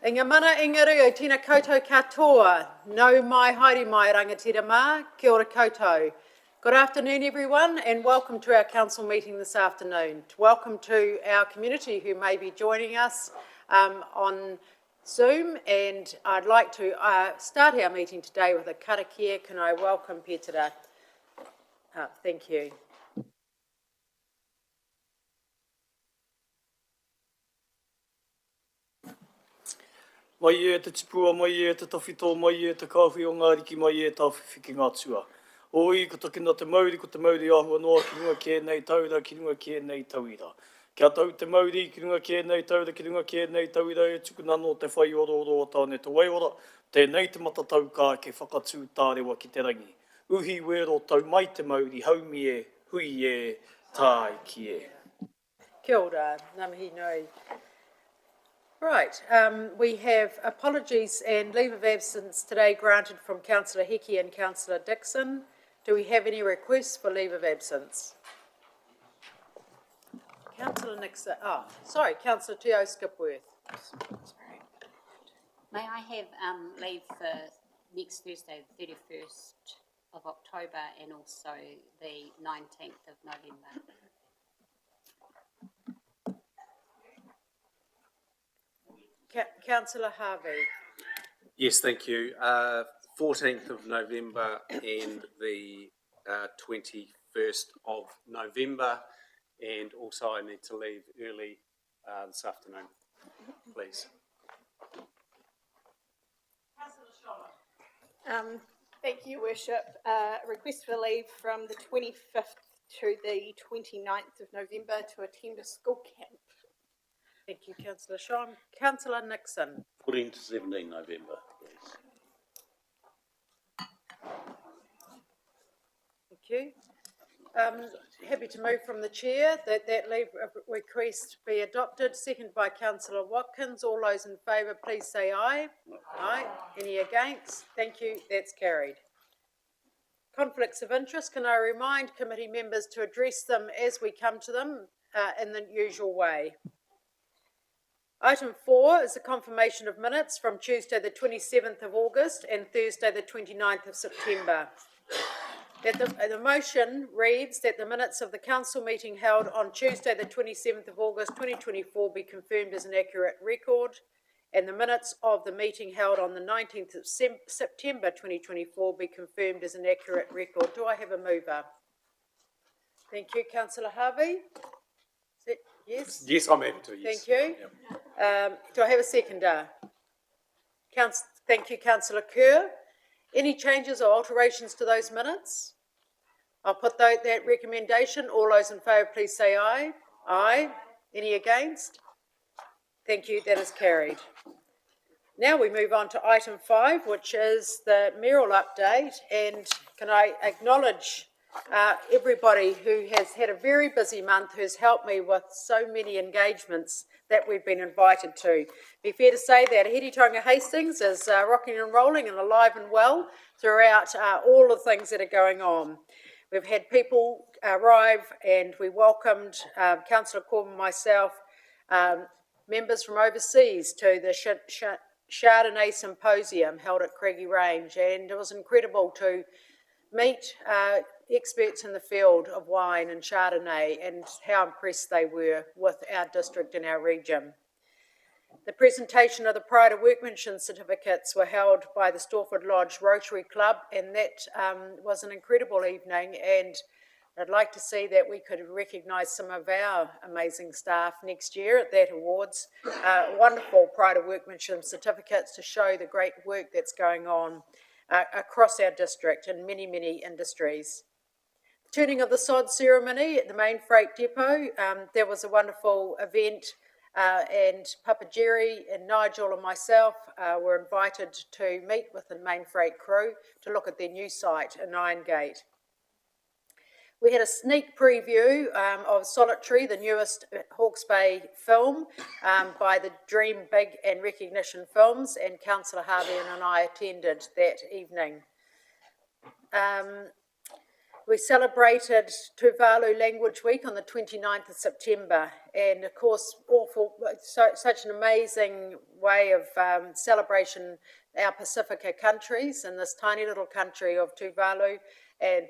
I ngā mana ingaru o tina koutou katoa, nau mai haere mai rangatira mā, kia ora koutou. Good afternoon everyone and welcome to our council meeting this afternoon. Welcome to our community who may be joining us on Zoom, and I'd like to start our meeting today with a karakia. Can I welcome Petra? Thank you. Mai e te tipua, mai e te tawhito, mai e te kāwhi o ngā riki, mai e tā whiwhiki ngā tua. Oi, ko takina te mauri ahua noa ki runga ki nei taura, ki runga ki nei tauira. Kia tau te mauri, ki runga ki nei taura, ki runga ki nei tauira, e tukuna no te whai oro o tāne te waiora, tēnei te matatau kā ke whakatū tārewa ki te rangi. Uhi wero tau mai te mauri, haumi e, hui e, tāi ki e. Kia ora, ngā mihi nui. Right, we have apologies and leave of absence today granted from Councillor Hickey and Councillor Dixon. Do we have any requests for leave of absence? Councillor Nixon, sorry, Councillor Teo Skipworth. May I have leave for next Thursday, the 31st of October, and also the 19th of November? Councillor Harvey. Yes, thank you. 14th of November and the 21st of November, and also I need to leave early this afternoon, please. Thank you, Worship. Request for leave from the 25th to the 29th of November to attend a school camp. Thank you, Councillor Sean. Councillor Nixon. 14 to 17 November, please. Thank you. Happy to move from the chair that leave request be adopted. Second by Councillor Watkins. All those in favour, please say aye. Aye. Any against? Thank you. That's carried. Conflicts of interest. Can I remind committee members to address them as we come to them in the usual way? Item 4 is the confirmation of minutes from Tuesday the 27th of August and Thursday the 29th of September. The motion reads that the minutes of the council meeting held on Tuesday the 27th of August 2024 be confirmed as an accurate record, and the minutes of the meeting held on the 19th of September 2024 be confirmed as an accurate record. Do I have a mover? Thank you, Councillor Harvey. Yes? Yes, I'm able to, yes. Thank you. Yep. Do I have a seconder? Thank you, Councillor Kerr. Any changes or alterations to those minutes? I'll put that recommendation. All those in favour, please say aye. Aye. Any against? Thank you, that is carried. Now we move on to item 5, which is the mayoral update, and can I acknowledge everybody who has had a very busy month, who's helped me with so many engagements that we've been invited to. Be fair to say that Hiritonga Hastings is rocking and rolling and alive and well throughout all the things that are going on. We've had people arrive, and we welcomed Councillor Corbyn, myself, members from overseas to the Chardonnay Symposium held at Craigie Range, and it was incredible to meet experts in the field of wine and Chardonnay and how impressed they were with our district and our region. The presentation of the Pride of Workmanship certificates were held by the Storford Lodge Rotary Club, and that was an incredible evening, and I'd like to see that we could recognise some of our amazing staff next year at that awards. Wonderful Pride of Workmanship certificates to show the great work that's going on across our district in many, many industries. Turning of the sod ceremony at the main freight depot, there was a wonderful event, and Papa Jerry and Nigel and myself were invited to meet with the main freight crew to look at their new site in Irongate. We had a sneak preview of Solitary, the newest Hawke's Bay film by the Dream Big and Recognition Films, and Councillor Harvey and I attended that evening. We celebrated Tuvalu Language Week on the 29th of September, and of course, such an amazing way of celebration our Pacifica countries in this tiny little country of Tuvalu,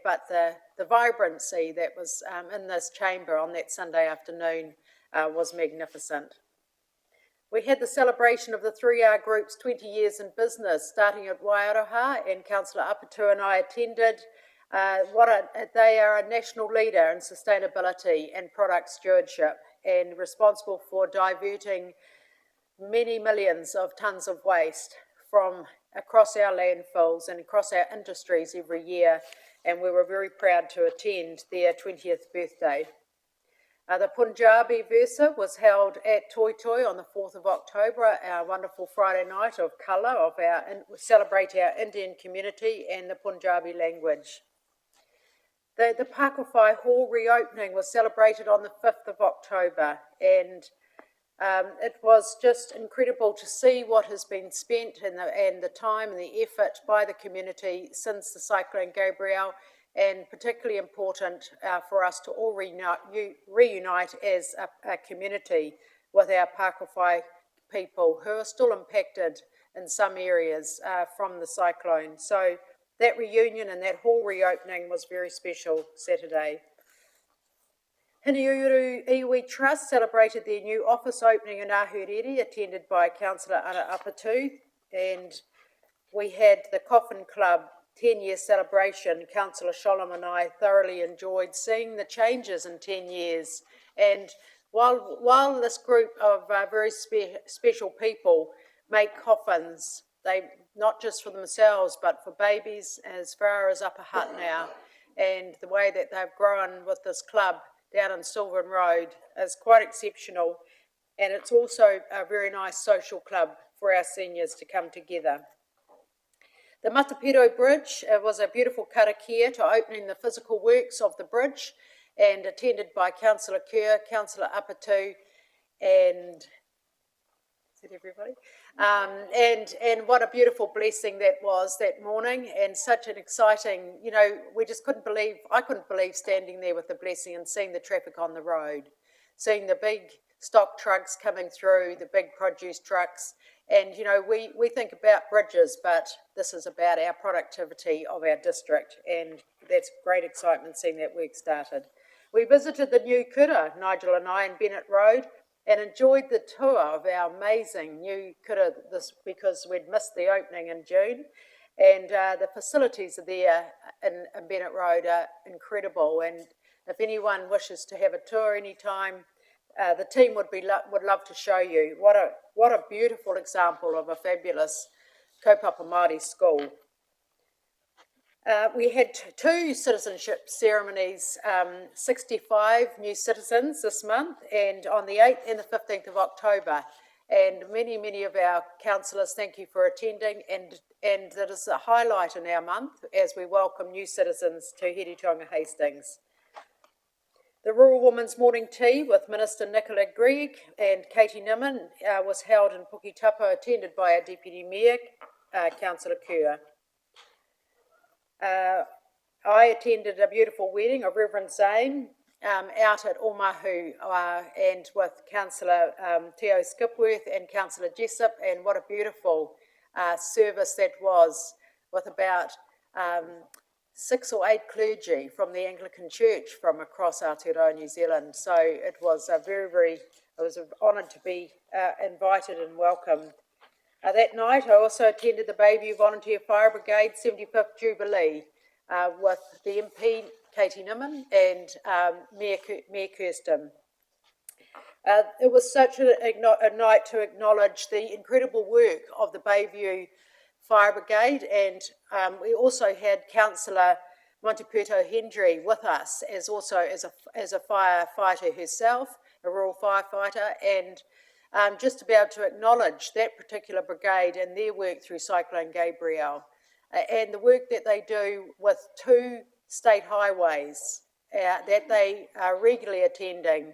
but the vibrancy that was in this chamber on that Sunday afternoon was magnificent. We had the celebration of the 3R Group's 20 years in business, starting at Waiaroha, and Councillor Apatu and I attended. They are a national leader in sustainability and product stewardship and responsible for diverting many millions of tonnes of waste from across our landfills and across our industries every year, and we were very proud to attend their 20th birthday. The Punjabi Versa was held at Toi Toi on the 4th of October, our wonderful Friday night of colour, celebrate our Indian community and the Punjabi language. The Pakowhai Hall reopening was celebrated on the 5th of October, and it was just incredible to see what has been spent and the time and the effort by the community since the Cyclone Gabrielle, and particularly important for us to all reunite as a community with our Pakowhai people who are still impacted in some areas from the cyclone. So that reunion and that hall reopening was very special Saturday. Hiniuru Iwi Trust celebrated their new office opening in Ahuriri, attended by Councillor Ana Apatu, and we had the Coffin Club 10-year celebration. Councillor Sholem and I thoroughly enjoyed seeing the changes in 10 years. And while this group of very special people make coffins, they not just for themselves but for babies as far as Upper Hutt now, and the way that they've grown with this club down in Sylvan Road is quite exceptional, and it's also a very nice social club for our seniors to come together. The Matapiro Bridge was a beautiful karakia to opening the physical works of the bridge, and attended by Councillor Kerr, Councillor Apatu, and is that everybody? And what a beautiful blessing that was that morning, and such an exciting, we just I couldn't believe standing there with the blessing and seeing the traffic on the road, seeing the big stock trucks coming through, the big produce trucks. And, we think about bridges, but this is about our productivity of our district, and that's great excitement seeing that work started. We visited the new kura, Nigel and I, in Bennett Road, and enjoyed the tour of our amazing new kura because we'd missed the opening in June. And the facilities are there in Bennett Road are incredible, and if anyone wishes to have a tour anytime, the team would love to show you what a beautiful example of a fabulous kaupapa Māori school. We had two citizenship ceremonies, 65 new citizens this month, and on the 8th and the 15th of October. And many of our councillors, thank you for attending, and that is a highlight in our month as we welcome new citizens to Hiritonga Hastings. The Rural Women's Morning Tea with Minister Nicola Gregg and Katie Nimmin was held in Puketapu, attended by our Deputy Mayor, Councillor Kerr. I attended a beautiful wedding of Reverend Zane out at Omahu and with Councillor Teo Skipworth and Councillor Jessup, and what a beautiful service that was, with about 6 or 8 clergy from the Anglican Church from across Aotearoa, New Zealand. So it was I was honoured to be invited and welcomed. That night I also attended the Bayview Volunteer Fire Brigade 75th Jubilee with the MP Katie Nimmin and Mayor Kirsten. It was such a night to acknowledge the incredible work of the Bayview Fire Brigade, and we also had Councillor Monteputo Hendry with us as a firefighter herself, a rural firefighter, and just to be able to acknowledge that particular brigade and their work through Cyclone Gabrielle, and the work that they do with 2 state highways that they are regularly attending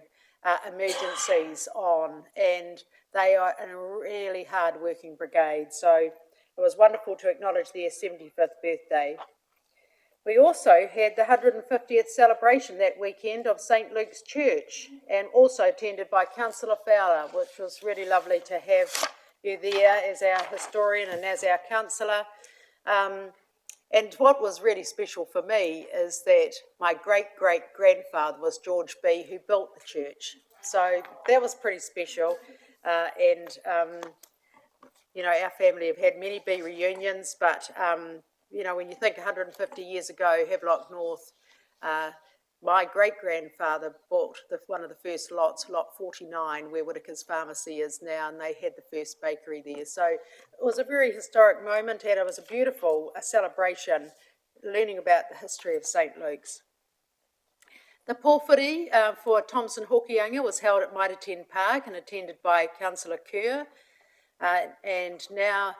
emergencies on, and they are a really hard-working brigade. So it was wonderful to acknowledge their 75th birthday. We also had the 150th celebration that weekend of St Luke's Church, and also attended by Councillor Fowler, which was really lovely to have you there as our historian and as our councillor. And what was really special for me is that my great-great-grandfather was George B, who built the church. So that was pretty special. You know, our family have had many B reunions, but, you know, when you think 150 years ago, Havelock North, my great-grandfather bought one of the first lots, lot 49, where Whitaker's Pharmacy is now, and they had the first bakery there. So it was a very historic moment, and it was a beautiful celebration, learning about the history of St Luke's. The pōwhiri for Thompson Hokianga was held at Mitre 10 Park and attended by Councillor Kerr. And now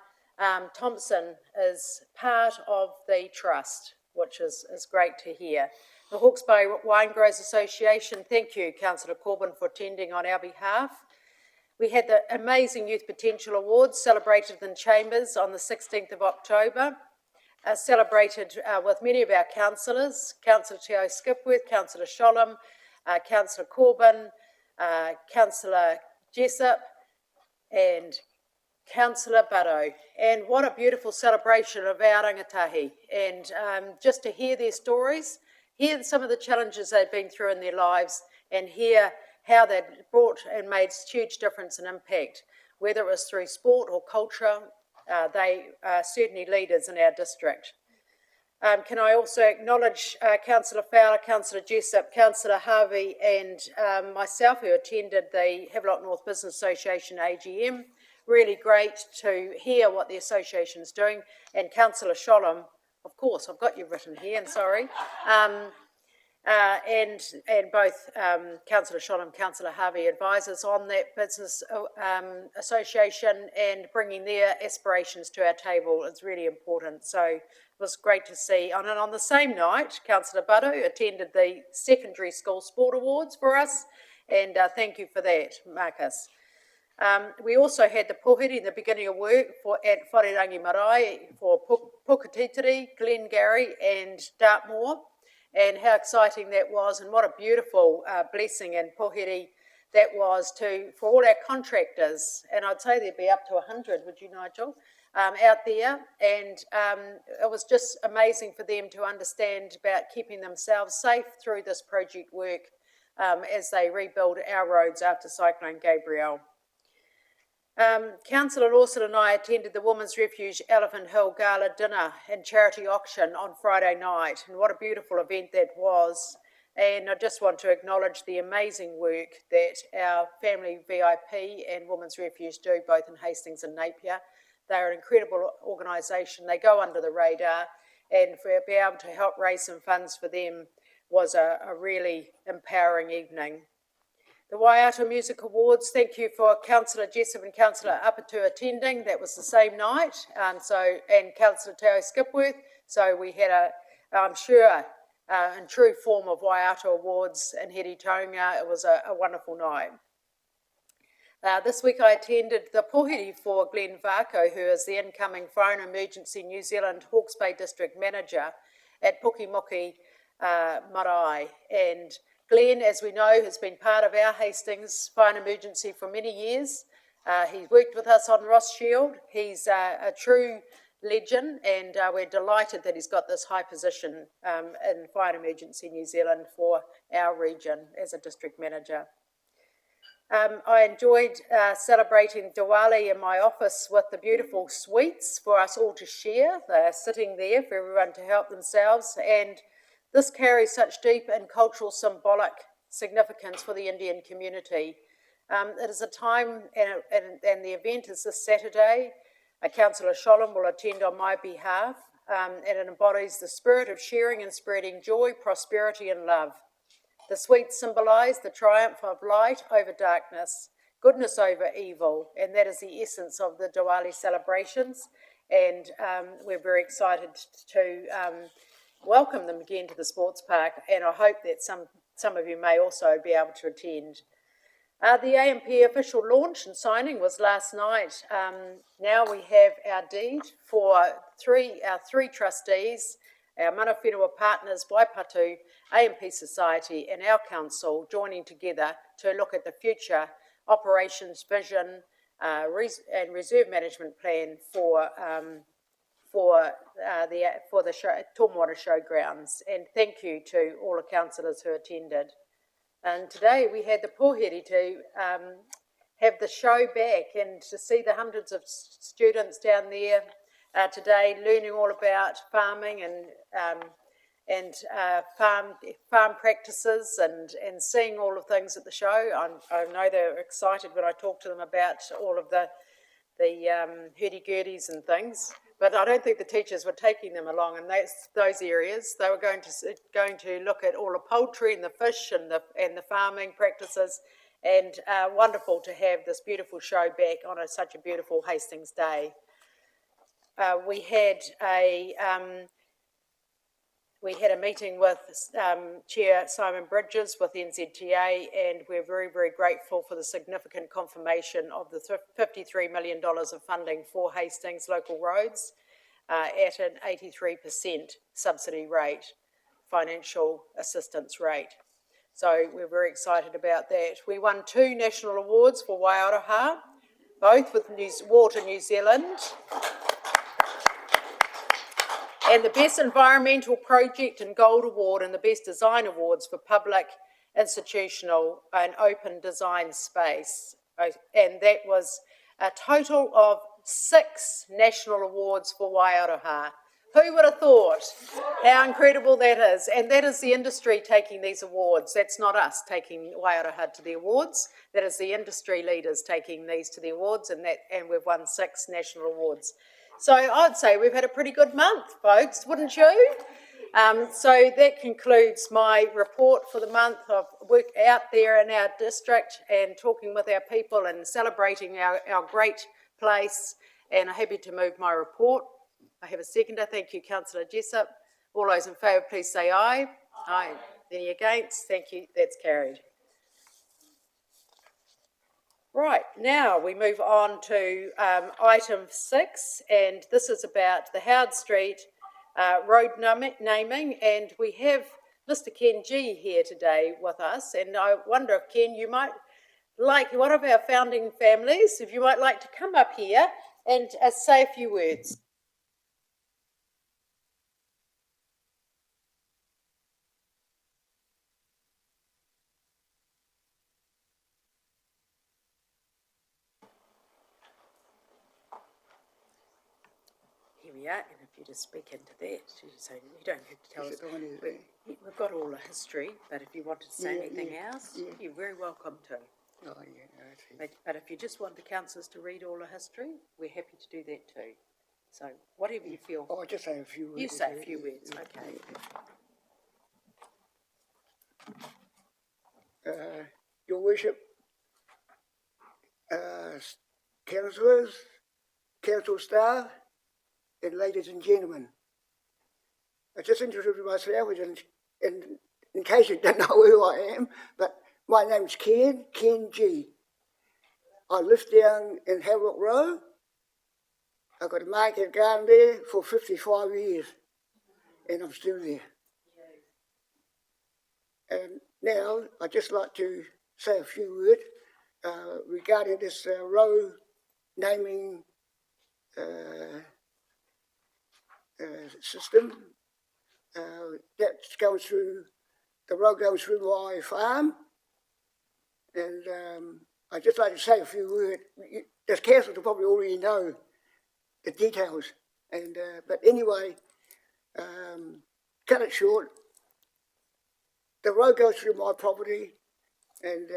Thompson is part of the trust, which is great to hear. The Hawke's Bay Wine Growers Association, thank you, Councillor Corbyn, for attending on our behalf. We had the Amazing Youth Potential Awards celebrated in Chambers on the 16th of October, celebrated with many of our councillors, Councillor Te Ao Skipworth, Councillor Sholem, Councillor Corbyn, Councillor Jessup, and Councillor Barrow. And what a beautiful celebration of our rangatahi. And just to hear their stories, hear some of the challenges they've been through in their lives, and hear how they've brought and made huge difference and impact, whether it was through sport or culture. They are certainly leaders in our district. Can I also acknowledge Councillor Fowler, Councillor Jessup, Councillor Harvey, and myself, who attended the Havelock North Business Association AGM. Really great to hear what the association's doing. And Councillor Sholem, of course, I've got you written here, and sorry. And both Councillor Sholem, Councillor Harvey advisors on that business association, and bringing their aspirations to our table is really important. So it was great to see. And on the same night, Councillor Badu attended the Secondary School Sport Awards for us, and thank you for that, Marcus. We also had the pōhiri, the beginning of work at Wharerangi Marae for Puketitiri, Glengarry and Dartmoor, and how exciting that was, and what a beautiful blessing and pōhiri that was for all our contractors, and I'd say there'd be up to 100, would you, Nigel, out there, and it was just amazing for them to understand about keeping themselves safe through this project work as they rebuild our roads after Cyclone Gabrielle. Councillor Lawson and I attended the Women's Refuge Elephant Hill Gala dinner and charity auction on Friday night, and what a beautiful event that was. And I just want to acknowledge the amazing work that our Family VIP and Women's Refuge do, both in Hastings and Napier. They're an incredible organisation. They go under the radar, and for be able to help raise some funds for them was a really empowering evening. The Waiata Music Awards, thank you for Councillor Jessup and Councillor Apatu attending. That was the same night, and Councillor Te Ao Skipworth. So we had I'm sure, in true form of Waiata Awards in Heritonga. It was a wonderful night. This week I attended the pōhiri for Glenn Varco, who is the incoming Foreign Emergency New Zealand Hawke's Bay District Manager at Pukimoki Marae. And Glenn, as we know, has been part of our Hastings Fire and Emergency for many years. He's worked with us on Ross Shield. He's a true legend, and we're delighted that he's got this high position in Fire and Emergency New Zealand for our region as a district manager. I enjoyed celebrating Diwali in my office with the beautiful sweets for us all to share. They're sitting there for everyone to help themselves, and this carries such deep and cultural symbolic significance for the Indian community. It is a time, and the event is this Saturday. Councillor Sholem will attend on my behalf, and it embodies the spirit of sharing and spreading joy, prosperity and love. The sweets symbolise the triumph of light over darkness, goodness over evil, and that is the essence of the Diwali celebrations, and we're very excited to welcome them again to the sports park, and I hope that some of you may also be able to attend. The AMP official launch and signing was last night. Now we have our deed for our three trustees, our mana whenua partners, Waipatu, AMP Society and our council joining together to look at the future operations vision and reserve management plan for the Tumora Showgrounds. And thank you to all the councillors who attended. And today we had the pōheri to have the show back and to see the hundreds of students down there today learning all about farming and farm practices and seeing all the things at the show. I know they're excited when I talk to them about all of the hurdy-gurdies and things, but I don't think the teachers were taking them along in those areas. They were going to look at all the poultry and the fish and the farming practices, and wonderful to have this beautiful show back on such a beautiful Hastings day. We had a meeting with Chair Simon Bridges with NZTA, and we're very, very grateful for the significant confirmation of the $53 million of funding for Hastings local roads at an 83% subsidy rate, financial assistance rate. So we're very excited about that. We won 2 national awards for Waiaraha, both with Water New Zealand, and the Best Environmental Project and Gold Award and the Best Design Awards for public, institutional and open design space. And that was a total of 6 national awards for Waiaraha. Who would have thought how incredible that is? And that is the industry taking these awards. That's not us taking Waiaraha to the awards. That is the industry leaders taking these to the awards, and we've won 6 national awards. So I'd say we've had a pretty good month, folks, wouldn't you? So that concludes my report for the month of work out there in our district and talking with our people and celebrating our great place. And I'm happy to move my report. I have a seconder. Thank you, Councillor Jessup. All those in favour, please say aye. Aye. Any against? Thank you. That's carried. Right, now we move on to item 6, and this is about the Howard Street road naming, and we have Mr. Ken G here today with us, and I wonder if, Ken, you might like one of our founding families, if you might like to come up here and say a few words. Here we are, and if you just speak into that, so you don't have to tell us. We've got all the history, but if you wanted to say anything else, you're very welcome to. Oh, yeah, But if you just want the councillors to read all the history, we're happy to do that too. So whatever you feel. I'll just say a few words. You say a few words, okay. Your Worship, councillors, council staff, and ladies and gentlemen, I just introduced myself, and in case you don't know who I am, but my name's Ken G. I live down in Havelock Road. I've got a market garden there for 55 years, and I'm still there. And now I'd just like to say a few words regarding this road naming system that's going through, the road goes through my farm, and I'd just like to say a few words. The council will probably already know the details, and but anyway, cut it short, the road goes through my property, and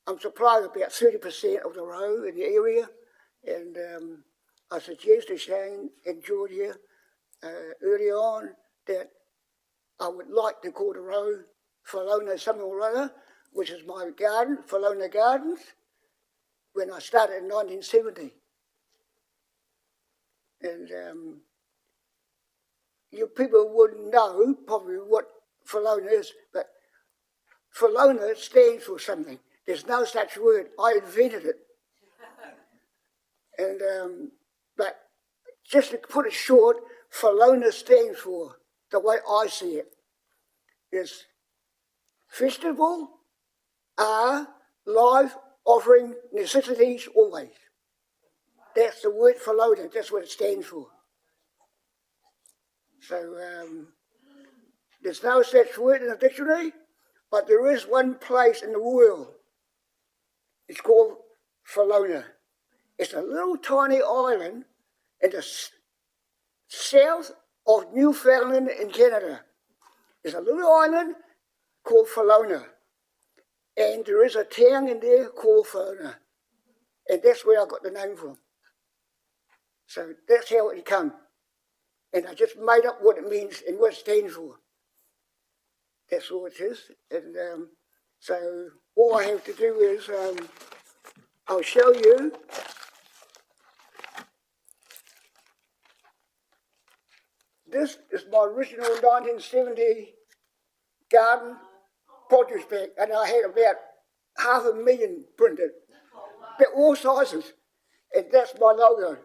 I'm supplying about 30% of the road in the area, and I suggest to Shane and Georgia early on that I would like to call the road Falona something or other, which is my garden, Falona Gardens, when I started in 1970. And you people wouldn't know probably what Falona is, but Falona stands for something. There's no such word. I invented it. And but just to put it short, Falona stands for, the way I see it, is Festival, life offering necessities always. That's the word Falona, that's what it stands for. So there's no such word in the dictionary, but there is one place in the world. It's called Falona. It's a little tiny island in the south of Newfoundland in Canada. There's a little island called Falona, and there is a town in there called Falona, and that's where I got the name from. So that's how it came, and I just made up what it means and what it stands for. That's all it is, and so all I have to do is I'll show you. This is my original 1970 garden produce bag, and I had about 500,000 printed. They're all sizes, and that's my logo.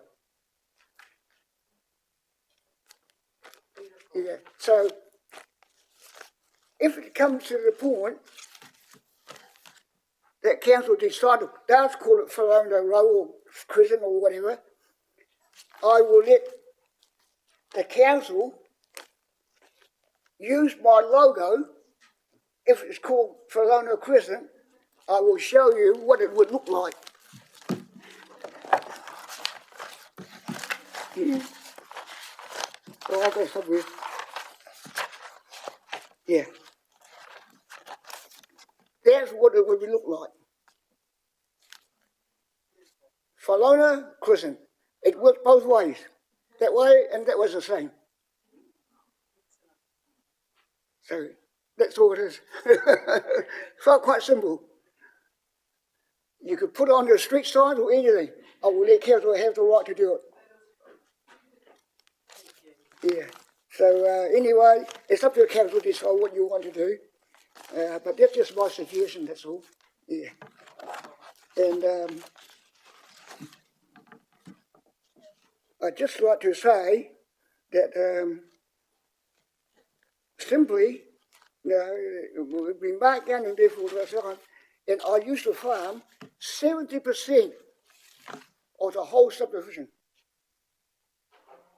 Yeah, so if it comes to the point that council decided, let's call it Falona Row or Crescent or whatever, I will let the council use my logo. If it's called Falona Crescent, I will show you what it would look like. Yeah. Oh, I'll go somewhere. Yeah. That's what it would look like. Falona Crescent. It worked both ways. That way and that was the same. So that's all it is. Felt quite simple. You could put it on the street signs or anything. I will let council have the right to do it. Yeah. So anyway, it's up to the council to decide what you want to do. But that's just my suggestion, that's all. Yeah. And I'd just like to say that simply, you know, we've been back down in there for a time, and I used to farm 70% of the whole subdivision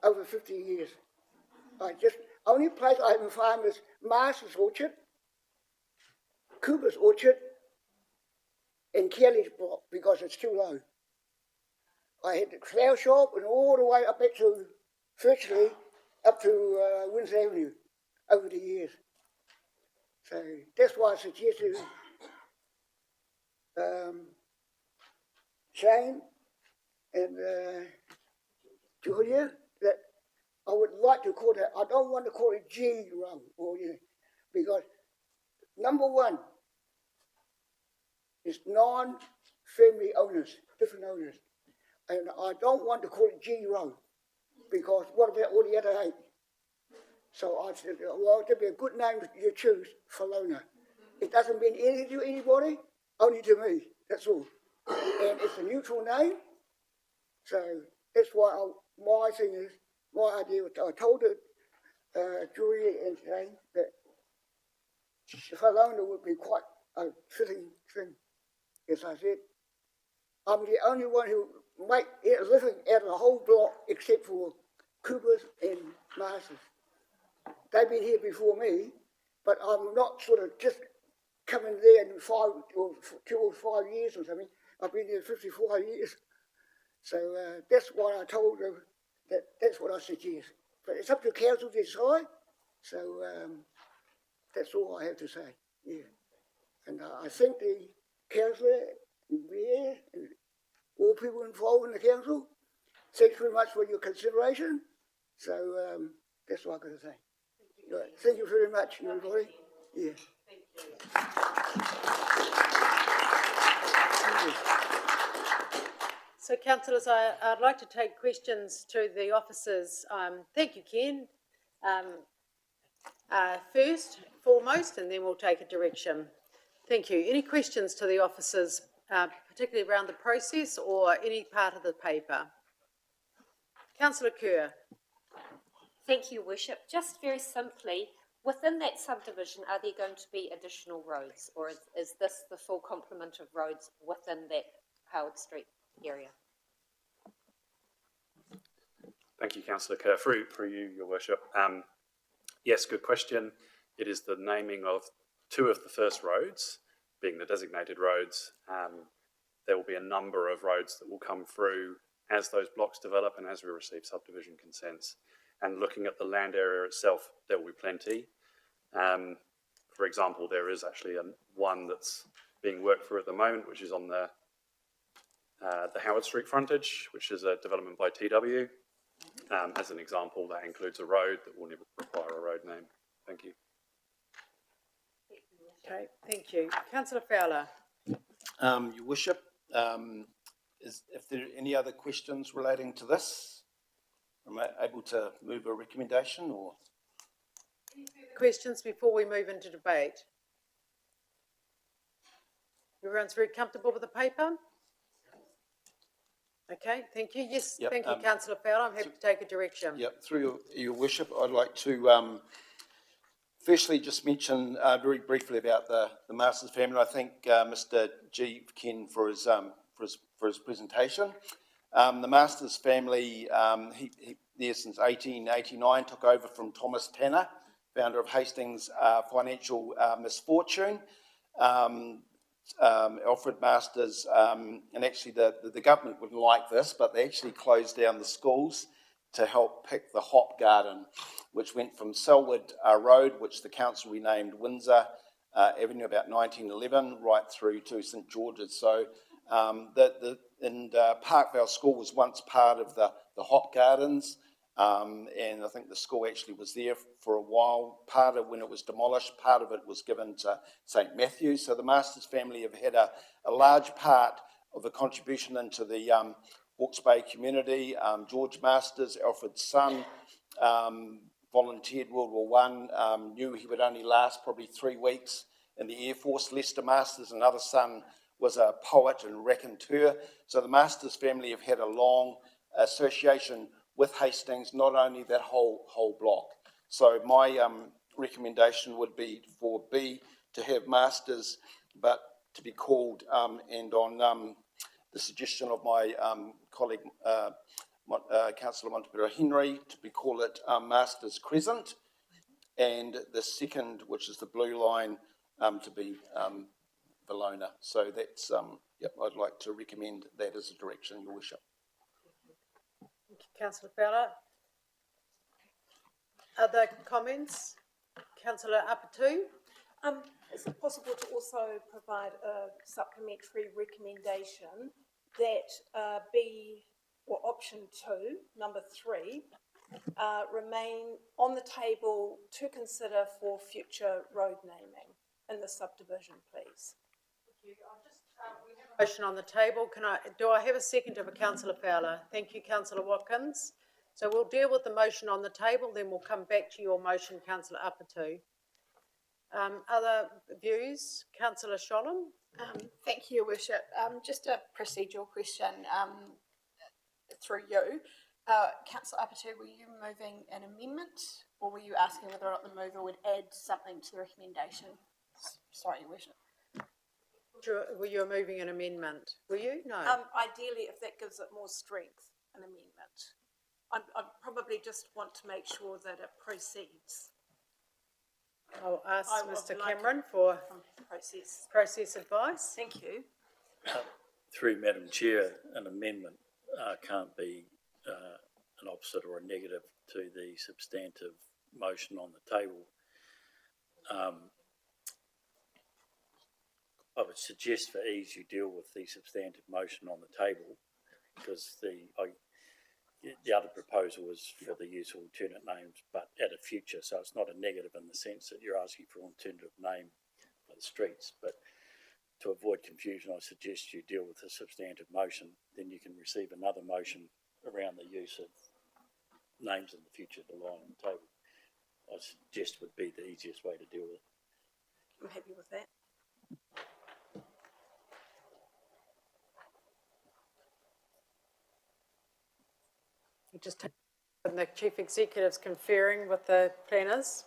over 50 years. Only place I haven't farmed is Masters Orchard, Cooper's Orchard, and Kelly's Block because it's too low. I had the flower shop and all the way up to, virtually up to Windsor Avenue over the years. So that's why I suggested Shane and Julia that I would like to call it, I don't want to call it G Row, or, you know, because number one is non-family owners, different owners. And I don't want to call it G Row, because what about all the other 8? So I said, well, it'd be a good name you choose, Falona. It doesn't mean anything to anybody, only to me, that's all. And it's a neutral name, so that's why my thing is, my idea, I told Julia and Jane that Falona would be quite a fitting thing. As I said, I'm the only one who make a living out of the whole block except for Coopers and Masters. They've been here before me, but I'm not sort of just coming there in 2 or 5 years or something. I've been here 55 years. So that's why I told them that that's what I suggest. But it's up to council to decide. So that's all I have to say. Yeah. And I think the councillor and mayor and all people involved in the council, thanks very much for your consideration. So that's what I've got to say. Right. Thank you very much, everybody. Yeah. Thank you. So, councillors, I'd like to take questions to the officers. Thank you, Ken. First, foremost, and then we'll take a direction. Thank you. Any questions to the officers, particularly around the process or any part of the paper? Councillor Kerr. Thank you, Worship. Just very simply, Within that subdivision, are there going to be additional roads, or is this the full complement of roads within that Howard Street area? Thank you, Councillor Kerr. Through you, Your Worship. Yes, good question. It is the naming of two of the first roads, being the designated roads. There will be a number of roads that will come through as those blocks develop and as we receive subdivision consents. And looking at the land area itself, there will be plenty. For example, there is actually one that's being worked through at the moment, which is on the Howard Street frontage, which is a development by TW. As an example, that includes a road that will never require a road name. Thank you. Okay, thank you. Councillor Fowler. Your Worship, if there are any other questions relating to this, am I able to move a recommendation or? Questions before we move into debate? Everyone's very comfortable with the paper? Okay, thank you. Yes, Yep, thank you, Councillor Fowler. I'm happy to take a direction. Yep, through your Worship, I'd like to firstly just mention very briefly about the Masters family. I thank Mr. G. Ken for his presentation. The Masters family, he there since 1889, took over from Thomas Tanner, founder of Hastings Financial Misfortune. Alfred Masters, and actually the government wouldn't like this, but they actually closed down the schools to help pick the hop garden, which went from Selwood Road, which the council renamed Windsor Avenue about 1911, right through to St George's. So Parkvale School was once part of the hop gardens, and I think the school actually was there for a while. Part of when it was demolished, part of it was given to St Matthew's. So the Masters family have had a large part of the contribution into the Hawke's Bay community. George Masters, Alfred's son, volunteered World War I, knew he would only last probably 3 weeks in the Air Force. Lester Masters, another son, was a poet and raconteur. So the Masters family have had a long association with Hastings, not only that whole block. So my recommendation would be for B, to have Masters, but to be called, and on the suggestion of my colleague, Councillor Montebello Henry, to call it Masters Crescent, and the second, which is the blue line, to be Valona. So that's, yep, I'd like to recommend that as a direction, Your Worship. Thank you, Councillor Fowler. Other comments? Councillor Apatu? Is it possible to also provide a supplementary recommendation that B, or option 2, number 3, remain on the table to consider for future road naming in the subdivision, please? Motion on the table. Do I have a second of a Councillor Fowler? Thank you, Councillor Watkins. So we'll deal with the motion on the table, then we'll come back to your motion, Councillor Apatu. Other views? Councillor Sholem? Thank you, Your Worship. Just a procedural question through you. Councillor Apatu, were you moving an amendment, or were you asking whether or not the mover would add something to the recommendation? Sorry, Your Worship. Were you moving an amendment? Were you? No. Ideally, if that gives it more strength, an amendment. I probably just want to make sure that it proceeds. I'll ask I would Mr. like Cameron for process advice. Thank you. Through Madam Chair, an amendment can't be an opposite or a negative to the substantive motion on the table. I would suggest for ease you deal with the substantive motion on the table, because the other proposal is for the use of alternate names, but at a future, so it's not a negative in the sense that you're asking for an alternative name for the streets. But to avoid confusion, I suggest you deal with the substantive motion, then you can receive another motion around the use of names in the future to lie on the table. I suggest would be the easiest way to deal with it. I'm happy with that. Just the Chief Executive's conferring with the planners.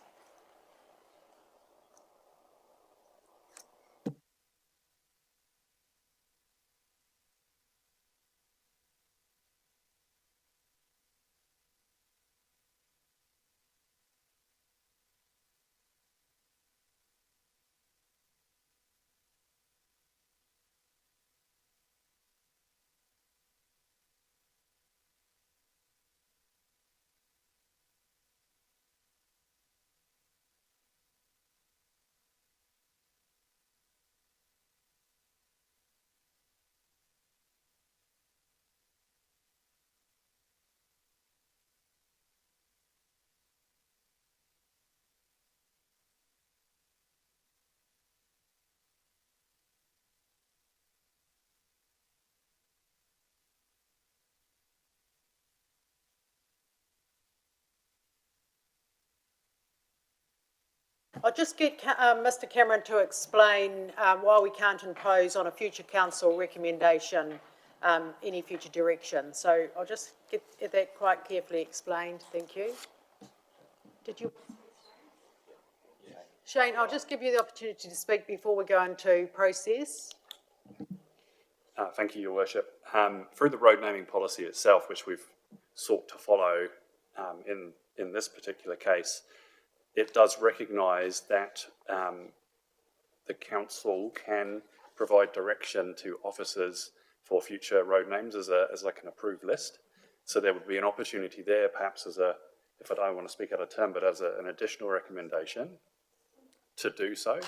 I'll just get Mr Cameron to explain why we can't impose on a future council recommendation any future direction. So I'll just get that quite carefully explained. Thank you. Did you? Shane, I'll just give you the opportunity to speak before we go into process. Thank you, Your Worship. Through the road naming policy itself, which we've sought to follow in this particular case, it does recognise that the council can provide direction to officers for future road names as like an approved list. So there would be an opportunity there, perhaps as a, if I don't want to speak out of turn, but as an additional recommendation to do so.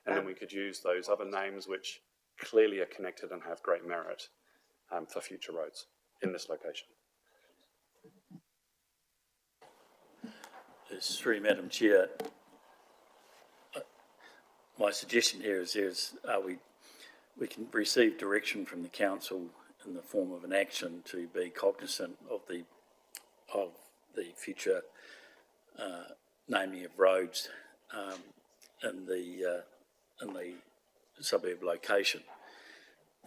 And then we could use those other names which clearly are connected and have great merit for future roads in this location. Through Madam Chair, my suggestion here is we can receive direction from the council in the form of an action to be cognizant of the future naming of roads in the suburb location.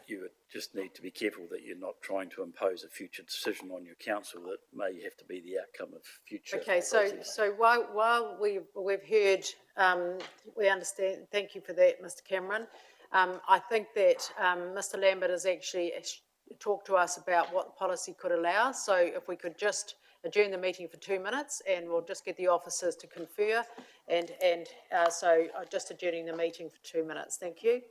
You would just need to be careful that you're not trying to impose a future decision on your council that may have to be the outcome of future. Okay, so while we've heard, we understand, thank you for that, Mr Cameron. I think that Mr Lambert has actually talked to us about what the policy could allow. So if we could just adjourn the meeting for 2 minutes and we'll just get the officers to confer so just adjourning the meeting for 2 minutes. Thank you.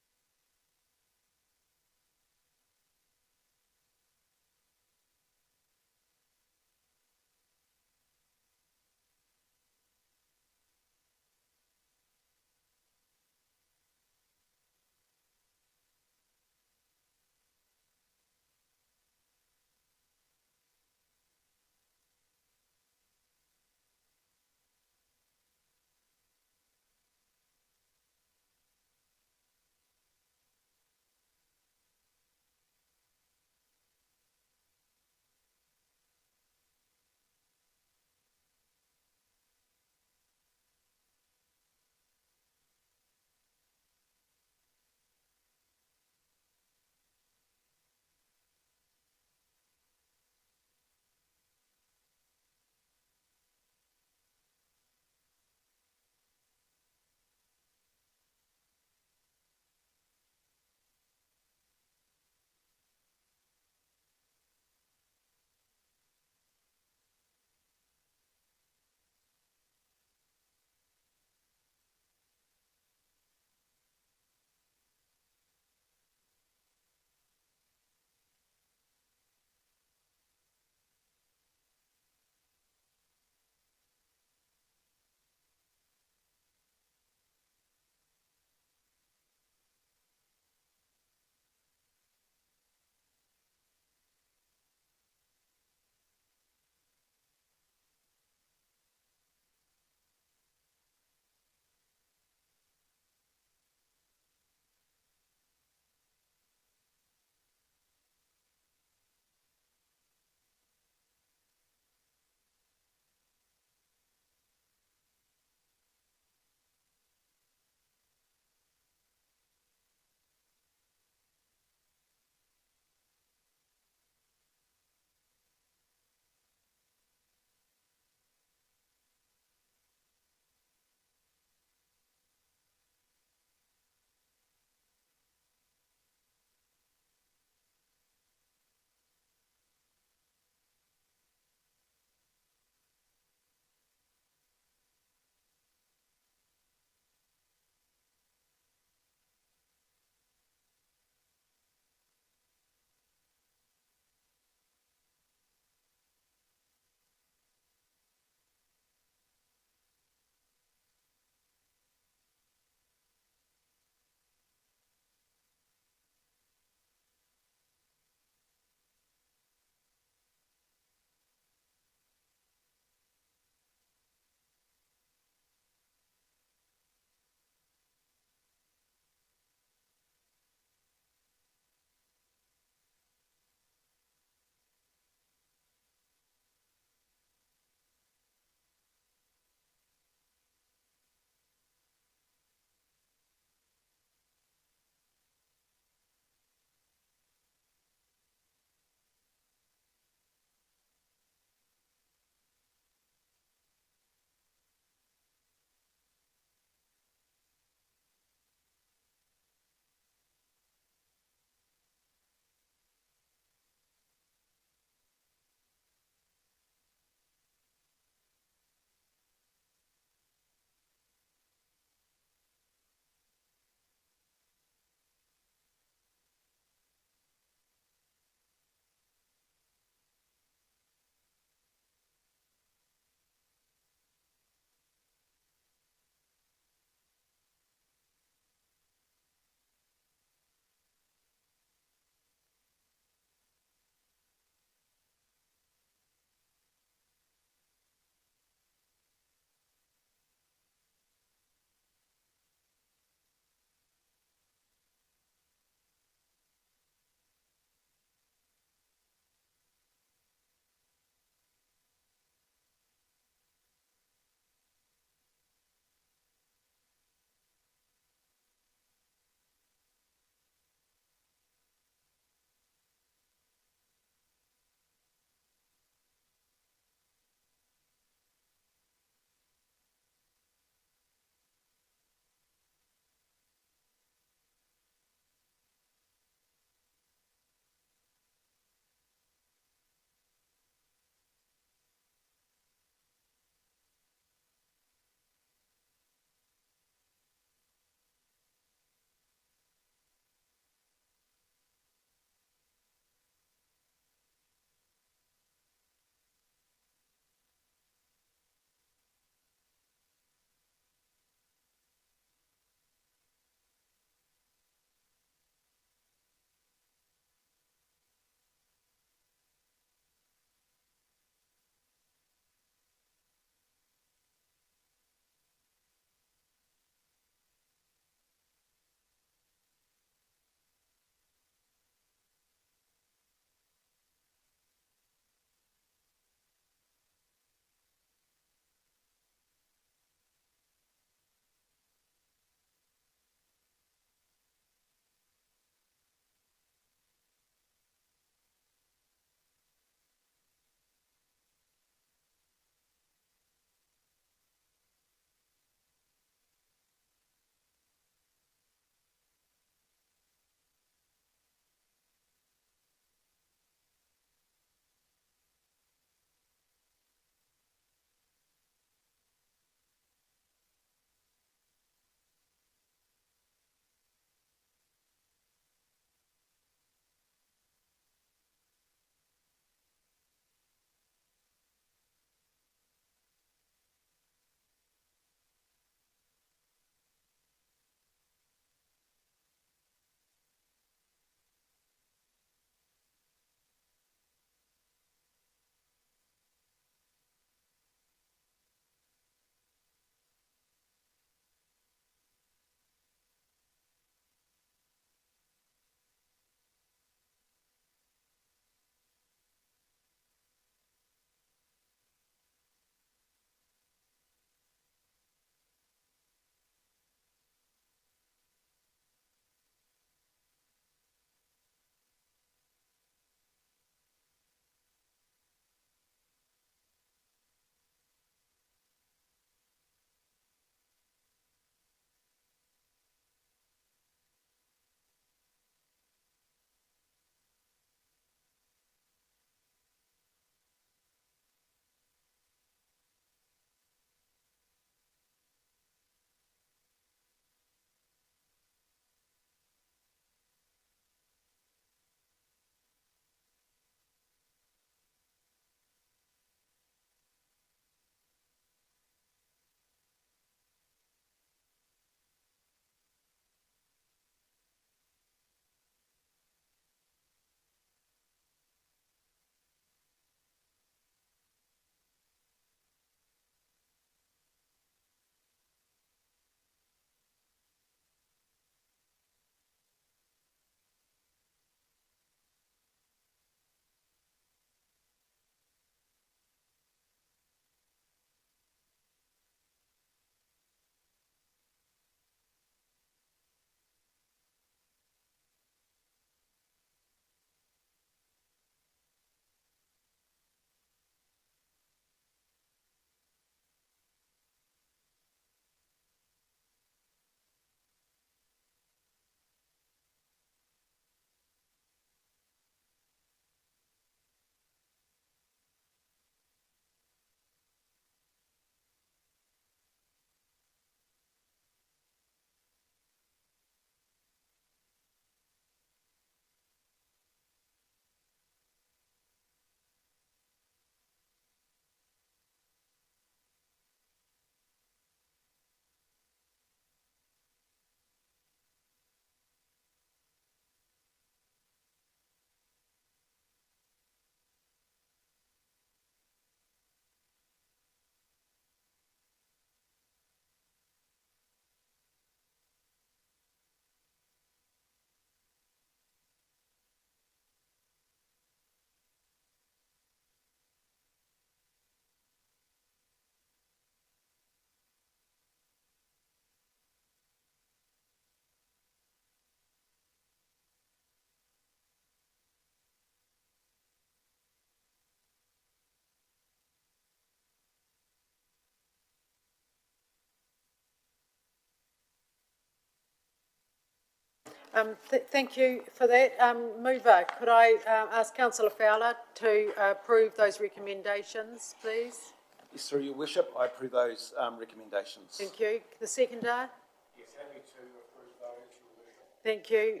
Thank you for that. Mover, could I ask councillor Fowler to approve those recommendations, please? Yes, through your worship, I approve those recommendations. Thank you. The seconder? Yes, happy to approve those, your worship. Thank you.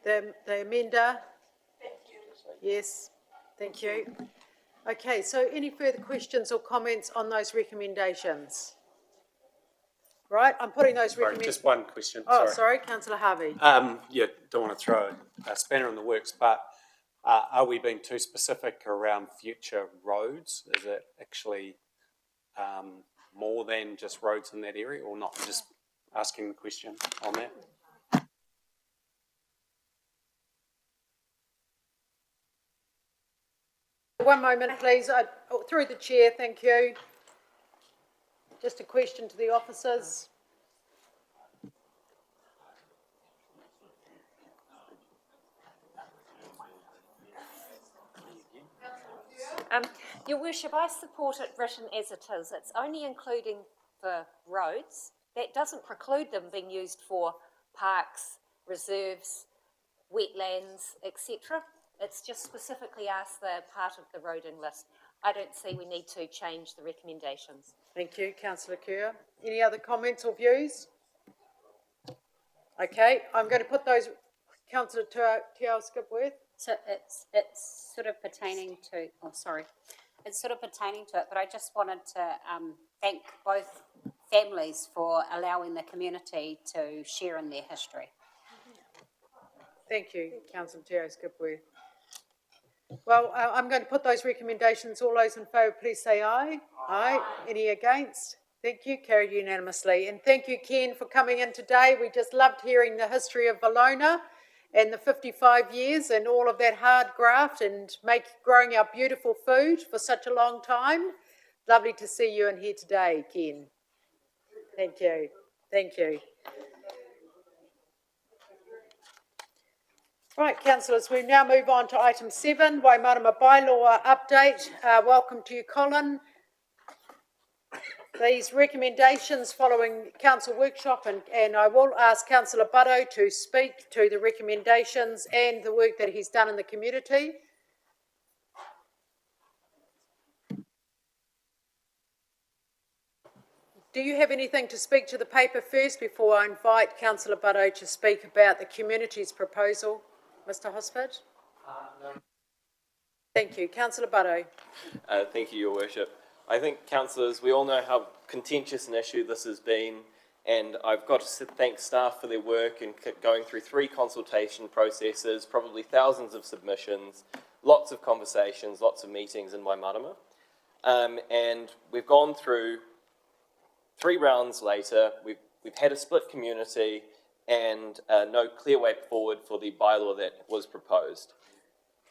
The amender? Thank you. Yes, thank you. Okay, so any further questions or comments on those recommendations? Right, I'm putting those Sorry, recommendations. just one question. Oh, sorry, councillor Harvey. Yeah, don't want to throw a spanner in the works, but are we being too specific around future roads? Is it actually more than just roads in that area, or not? Just asking the question on that. One moment, please. Through the chair, thank you. Just a question to the officers. Your worship, I support it written as it is. It's only including for roads. That doesn't preclude them being used for parks, reserves, wetlands, etc. It's just specifically asked they're part of the roading list. I don't see we need to change the recommendations. Thank you, councillor Kerr. Any other comments or views? Okay, I'm going to put those, councillor Te Skipworth. So it's sort of pertaining to, it's sort of pertaining to it, but I just wanted to thank both families for allowing the community to share in their history. Thank you, councillor Te Skipworth. Well, I'm going to put those recommendations. All those in favour, please say aye. Aye. Any against? Thank you. Carried unanimously. And thank you, Ken, for coming in today. We just loved hearing the history of Valona and the 55 years and all of that hard graft and growing our beautiful food for such a long time. Lovely to see you in here today, Ken. Thank you. Thank you. Right, councillors, we now move on to item 7, Waimarama bylaw update. Welcome to you, Colin. These recommendations following council workshop, and I will ask councillor Butto to speak to the recommendations and the work that he's done in the community. Do you have anything to speak to the paper first before I invite councillor Butto to speak about the community's proposal? Mr Hosford? No. Thank you. Councillor Butto. Thank you, Your Worship. I think, councillors, we all know how contentious an issue this has been, and I've got to thank staff for their work in going through 3 consultation processes, probably thousands of submissions, lots of conversations, lots of meetings in Waimarama. And we've gone through 3 rounds later. We've had a split community and no clear way forward for the bylaw that was proposed.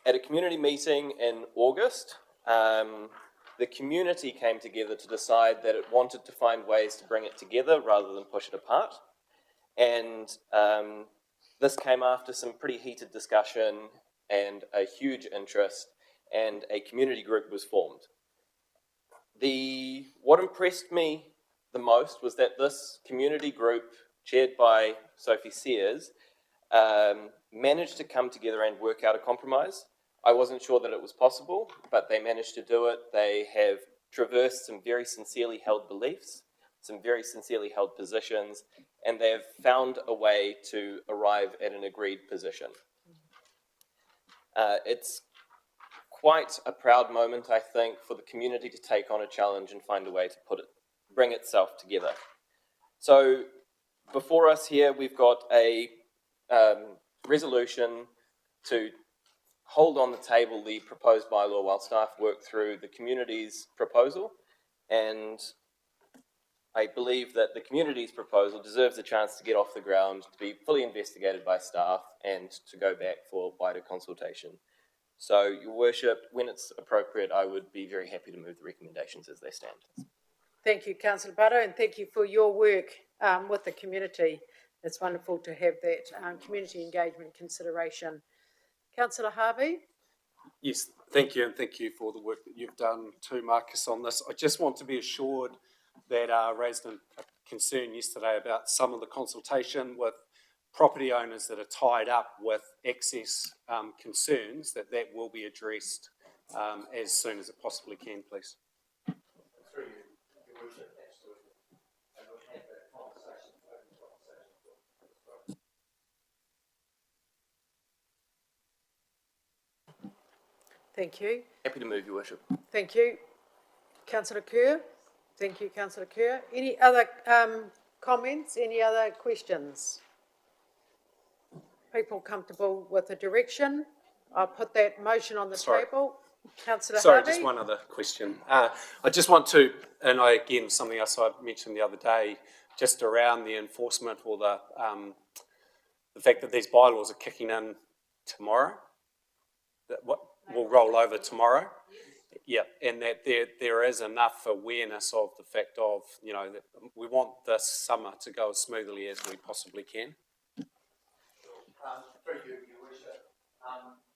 At a community meeting in August, the community came together to decide that it wanted to find ways to bring it together rather than push it apart. And this came after some pretty heated discussion and a huge interest, and a community group was formed. What impressed me the most was that this community group, chaired by Sophie Sears, managed to come together and work out a compromise. I wasn't sure that it was possible, but they managed to do it. They have traversed some very sincerely held beliefs, some very sincerely held positions, and they have found a way to arrive at an agreed position. It's quite a proud moment, I think, for the community to take on a challenge and find a way to bring itself together. So before us here, we've got a resolution to hold on the table the proposed bylaw while staff work through the community's proposal, and I believe that the community's proposal deserves a chance to get off the ground, to be fully investigated by staff, and to go back for wider consultation. So, Your Worship, when it's appropriate, I would be very happy to move the recommendations as they stand. Thank you, Councillor Butto, and thank you for your work with the community. It's wonderful to have that community engagement consideration. Councillor Harvey? Yes, thank you, and thank you for the work that you've done too, Marcus, on this. I just want to be assured that I raised a concern yesterday about some of the consultation with property owners that are tied up with excess concerns, that will be addressed as soon as it possibly can, please. Thank you. Happy to move, Your Worship. Thank you. Councillor Kerr. Thank you, Councillor Kerr. Any other comments? Any other questions? People comfortable with the direction? I'll put that motion on the Sorry. table. Councillor Sorry, Harvey. just one other question. I just want to, and again, something else I mentioned the other day, just around the enforcement or the fact that these bylaws are kicking in tomorrow, that what will roll over tomorrow. Yeah, and that there is enough awareness of the fact of, you know, that we want this summer to go as smoothly as we possibly can. Through you, Your Worship,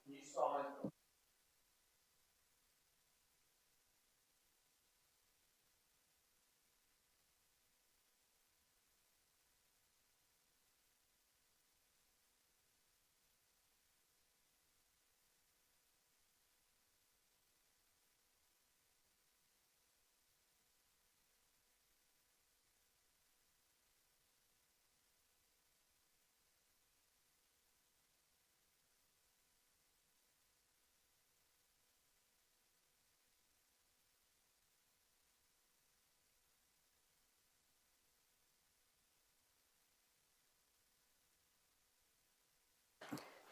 you signed.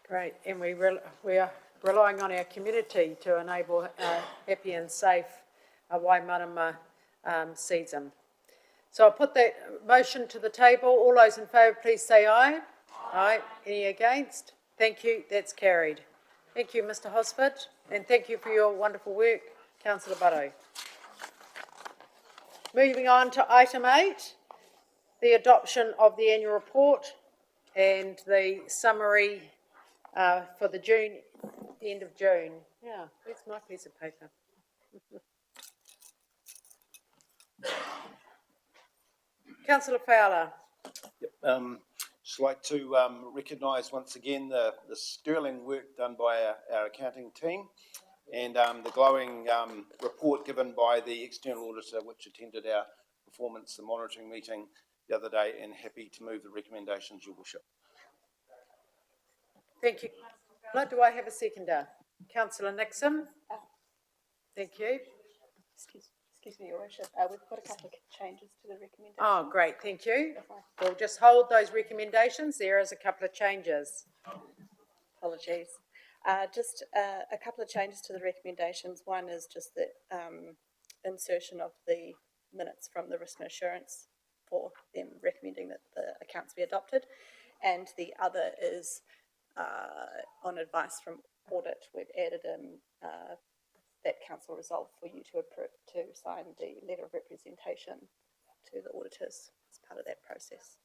Great, and we are relying on our community to enable a happy and safe Waimarama season. So I'll put that motion to the table. All those in favour, please say aye. Aye. Any against? Thank you, that's carried. Thank you, Mr Hosford, and thank you for your wonderful work, Councillor Barrow. Moving on to item 8, the adoption of the annual report and the summary for the end of June. Yeah, where's my piece of paper? Councillor Fowler. Just like to recognise once again the sterling work done by our accounting team and the glowing report given by the external auditor which attended our performance and monitoring meeting the other day, and happy to move the recommendations, Your Worship. Thank you. Do I have a seconder? Councillor Nixon. Thank you. Excuse me, Your Worship, we've got a couple of changes to the recommendation. Oh, great, thank you. We'll just hold those recommendations. There is a couple of changes. Apologies. Just a couple of changes to the recommendations. One is just the insertion of the minutes from the risk and assurance for them recommending that the accounts be adopted. And the other is on advice from audit, we've added in that council resolve for you to sign the letter of representation to the auditors as part of that process.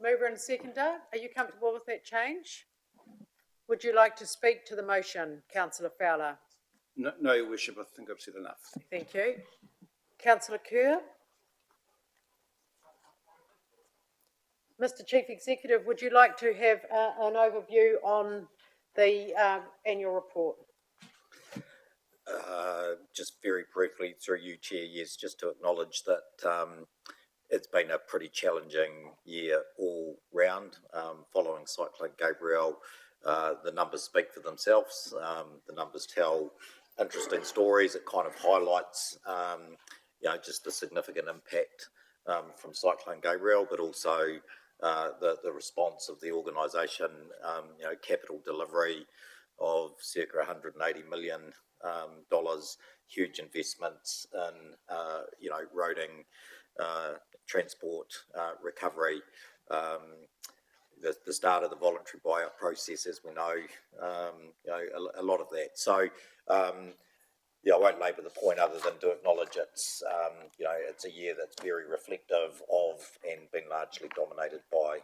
Mover and seconder, are you comfortable with that change? Would you like to speak to the motion, Councillor Fowler? No, Your Worship, I think I've said enough. Thank you. Councillor Kerr? Mr Chief Executive, would you like to have an overview on the annual report? Just very briefly through you, Chair, yes, just to acknowledge that it's been a pretty challenging year all round. Following Cyclone Gabrielle, the numbers speak for themselves. The numbers tell interesting stories. It kind of highlights, just the significant impact from Cyclone Gabrielle, but also the response of the organisation, capital delivery of circa $180 million, huge investments in, roading, transport, recovery, the start of the voluntary buyout process, as we know, a lot of that. So, I won't labour the point other than to acknowledge it's a year that's very reflective of and been largely dominated by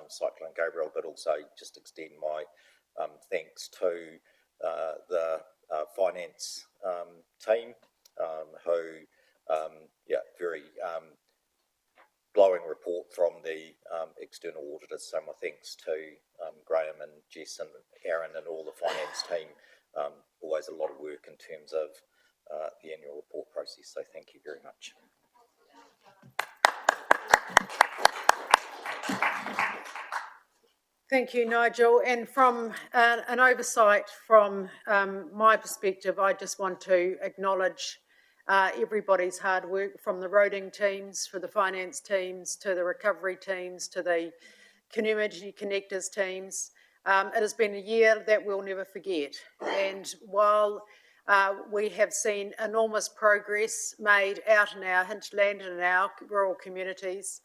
Cyclone Gabrielle, but also just extend my thanks to the finance team who, very glowing report from the external auditors. So my thanks to Graham and Jess and Aaron and all the finance team. Always a lot of work in terms of the annual report process. So thank you very much. Thank you, Nigel. And from an oversight from my perspective, I just want to acknowledge everybody's hard work, from the roading teams, for the finance teams, to the recovery teams, to the community connectors teams. It has been a year that we'll never forget. And while we have seen enormous progress made out in our hinterland and in our rural communities,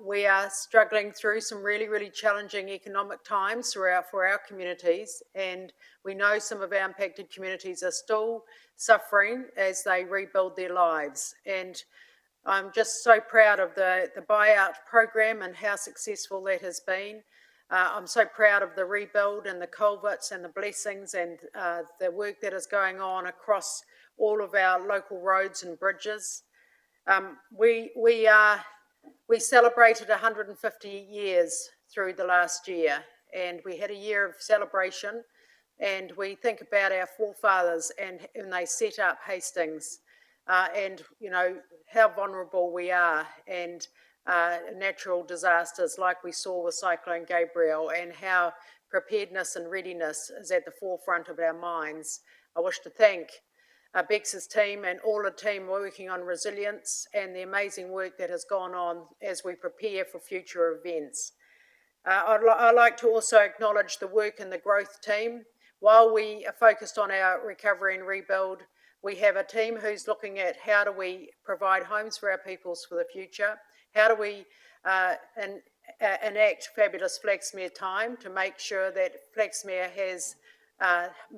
we are struggling through some really, really challenging economic times for our communities, and we know some of our impacted communities are still suffering as they rebuild their lives. And I'm just so proud of the buyout program and how successful that has been. I'm so proud of the rebuild and the culverts and the blessings and the work that is going on across all of our local roads and bridges. We celebrated 150 years through the last year, and we had a year of celebration, and we think about our forefathers and they set up Hastings, and you know how vulnerable we are, and natural disasters like we saw with Cyclone Gabrielle, and how preparedness and readiness is at the forefront of our minds. I wish to thank Bex's team and all the team working on resilience and the amazing work that has gone on as we prepare for future events. I'd like to also acknowledge the work in the growth team. While we are focused on our recovery and rebuild, we have a team who's looking at how do we provide homes for our peoples for the future, how do we enact fabulous Flaxmere time to make sure that Flaxmere has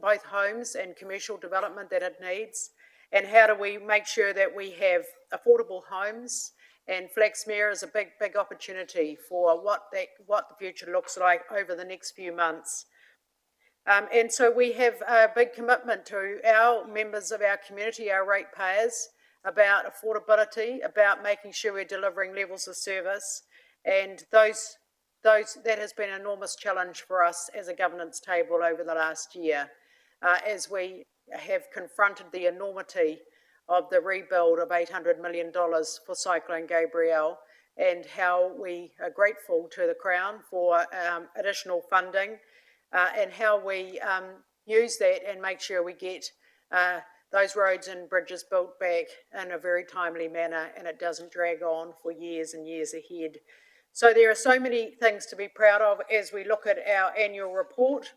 both homes and commercial development that it needs, and how do we make sure that we have affordable homes. And Flaxmere is a big opportunity for what the future looks like over the next few months. And so we have a big commitment to our members of our community, our ratepayers, about affordability, about making sure we're delivering levels of service, and that has been an enormous challenge for us as a governance table over the last year, as we have confronted the enormity of the rebuild of $800 million for Cyclone Gabrielle, and how we are grateful to the Crown for additional funding, and how we use that and make sure we get those roads and bridges built back in a very timely manner, and it doesn't drag on for years and years ahead. So there are so many things to be proud of as we look at our annual report,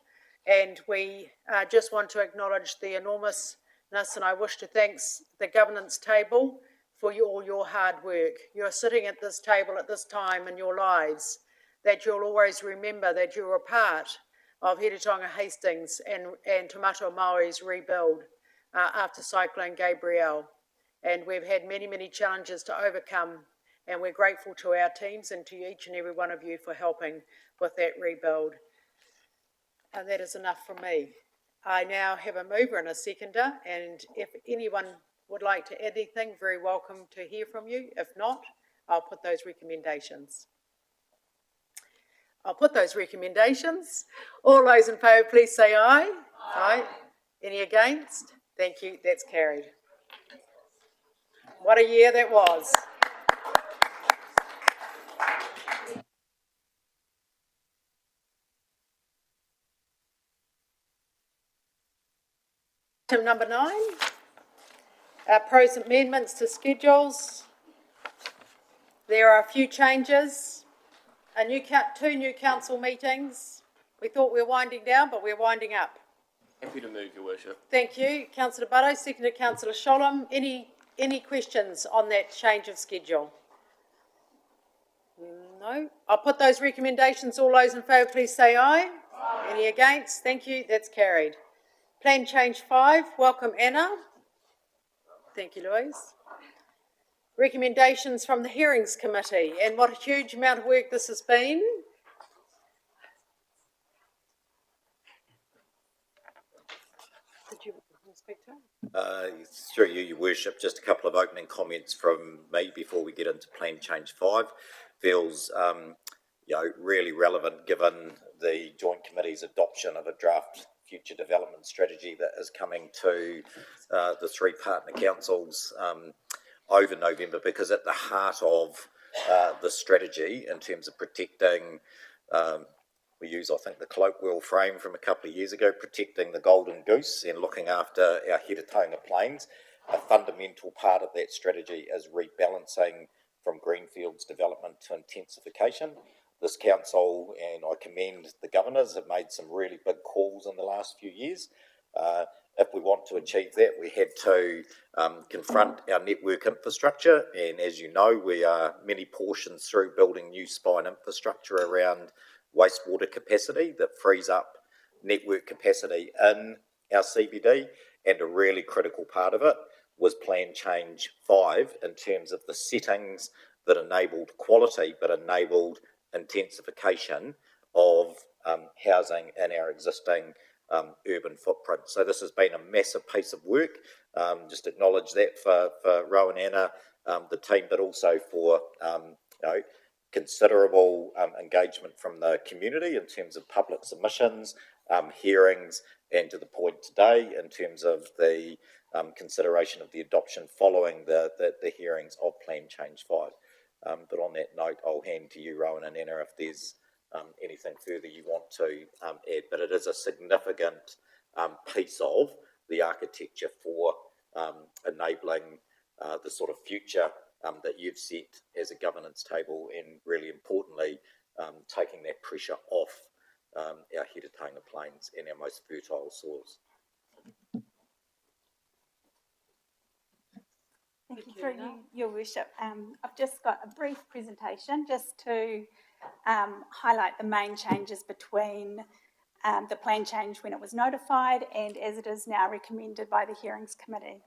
and we just want to acknowledge the enormousness, and I wish to thank the governance table for all your hard work. You're sitting at this table at this time in your lives, that you'll always remember that you're a part of Heretaunga Hastings and Te Matua Māori's rebuild after Cyclone Gabrielle. And we've had many, many challenges to overcome, and we're grateful to our teams and to each and every one of you for helping with that rebuild. And that is enough from me. I now have a mover and a seconder, and if anyone would like to add anything, very welcome to hear from you. If not, I'll put those recommendations. All those in favour, please say aye. Aye. Any against? Thank you, that's carried. What a year that was. Item number 9, proposed amendments to schedules. There are a few changes, two new council meetings. We thought we were winding down, but we're winding up. Happy to move, Your Worship. Thank you, Councillor Butto, seconded Councillor Sholem. Any questions on that change of schedule? No. I'll put those recommendations. All those in favour, please say aye. Aye. Any against? Thank you, that's carried. Plan change 5, welcome Anna. Thank you, Louise. Recommendations from the Hearings Committee, and what a huge amount of work this has been. did you want to speak to? Through you, Your Worship, just a couple of opening comments from me before we get into Plan Change 5. Feels really relevant given the Joint Committee's adoption of a draft future development strategy that is coming to the three partner councils over November, because at the heart of the strategy in terms of protecting, we use, I think, the colloquial frame from a couple of years ago, protecting the golden goose and looking after our Heretaunga Plains. A fundamental part of that strategy is rebalancing from greenfields development to intensification. This council, and I commend the governors, have made some really big calls in the last few years. If we want to achieve that, we had to confront our network infrastructure, and as you know, we are many portions through building new spine infrastructure around wastewater capacity that frees up network capacity in our CBD, and a really critical part of it was Plan Change 5 in terms of the settings that enabled quality but enabled intensification of housing in our existing urban footprint. So this has been a massive piece of work. Just acknowledge that for Rowan, Anna, the team, but also for considerable engagement from the community in terms of public submissions, hearings, and to the point today in terms of the consideration of the adoption following the hearings of Plan Change 5. But on that note, I'll hand to you, Rowan and Anna, if there's anything further you want to add. But it is a significant piece of the architecture for enabling the sort of future that you've set as a governance table, and really importantly, taking that pressure off our Heretaunga Plains and our most fertile soils. Thank you, through you, Your Worship. I've just got a brief presentation just to highlight the main changes between the plan change when it was notified and as it is now recommended by the Hearings Committee.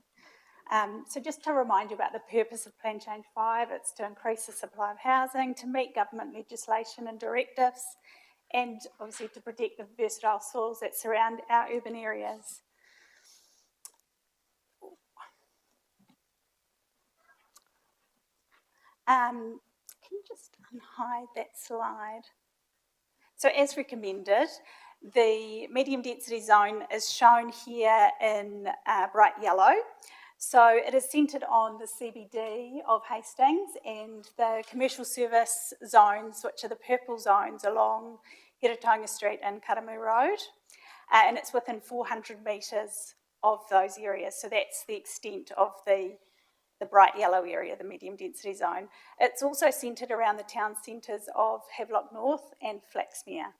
So just to remind you about the purpose of Plan Change 5, it's to increase the supply of housing, to meet government legislation and directives, and obviously to protect the versatile soils that surround our urban areas. Can you just unhide that slide? So as recommended, the medium density zone is shown here in bright yellow. So it is centred on the CBD of Hastings and the commercial service zones, which are the purple zones along Heretaunga Street and Karamu Road. And it's within 400 metres of those areas. So that's the extent of the bright yellow area, the medium density zone. It's also centred around the town centres of Havelock North and Flaxmere.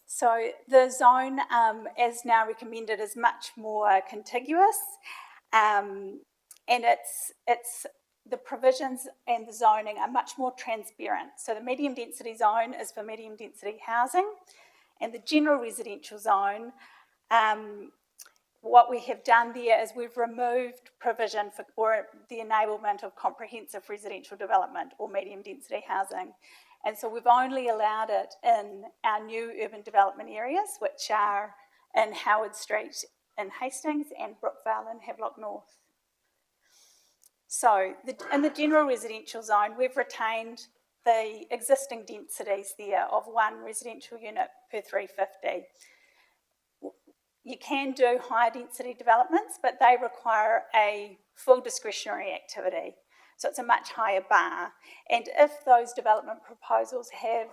So the zone, as now recommended, is much more contiguous, and it's the provisions and the zoning are much more transparent. So the medium density zone is for medium density housing, and the general residential zone, what we have done there is we've removed provision for the enablement of comprehensive residential development or medium density housing. And so we've only allowed it in our new urban development areas, which are in Howard Street in Hastings and Brookvale in Havelock North. So in the general residential zone, we've retained the existing densities there of one residential unit per 350. You can do higher density developments, but they require a full discretionary activity. So it's a much higher bar. And if those development proposals have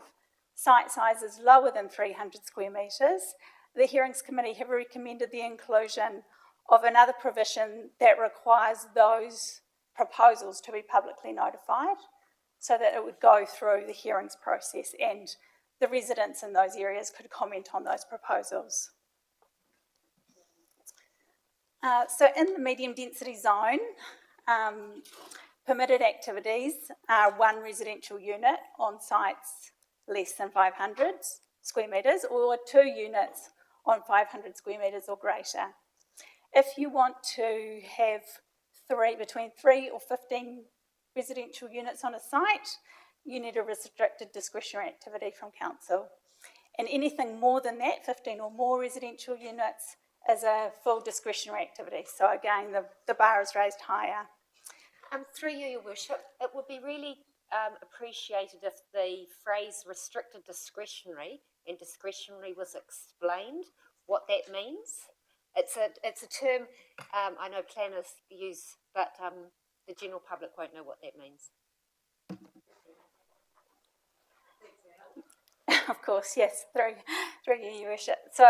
site sizes lower than 300 square metres, the Hearings Committee have recommended the inclusion of another provision that requires those proposals to be publicly notified so that it would go through the hearings process and the residents in those areas could comment on those proposals. So in the medium density zone, permitted activities are one residential unit on sites less than 500 square metres or 2 units on 500 square metres or greater. If you want to have between 3 or 15 residential units on a site, you need a restricted discretionary activity from council. And anything more than that, 15 or more residential units, is a full discretionary activity. So again, the bar is raised higher. Through you, Your Worship, it would be really appreciated if the phrase restricted discretionary and discretionary was explained, what that means. It's a term I know planners use, but the general public won't know what that means. Of course, yes, through you, Your Worship. So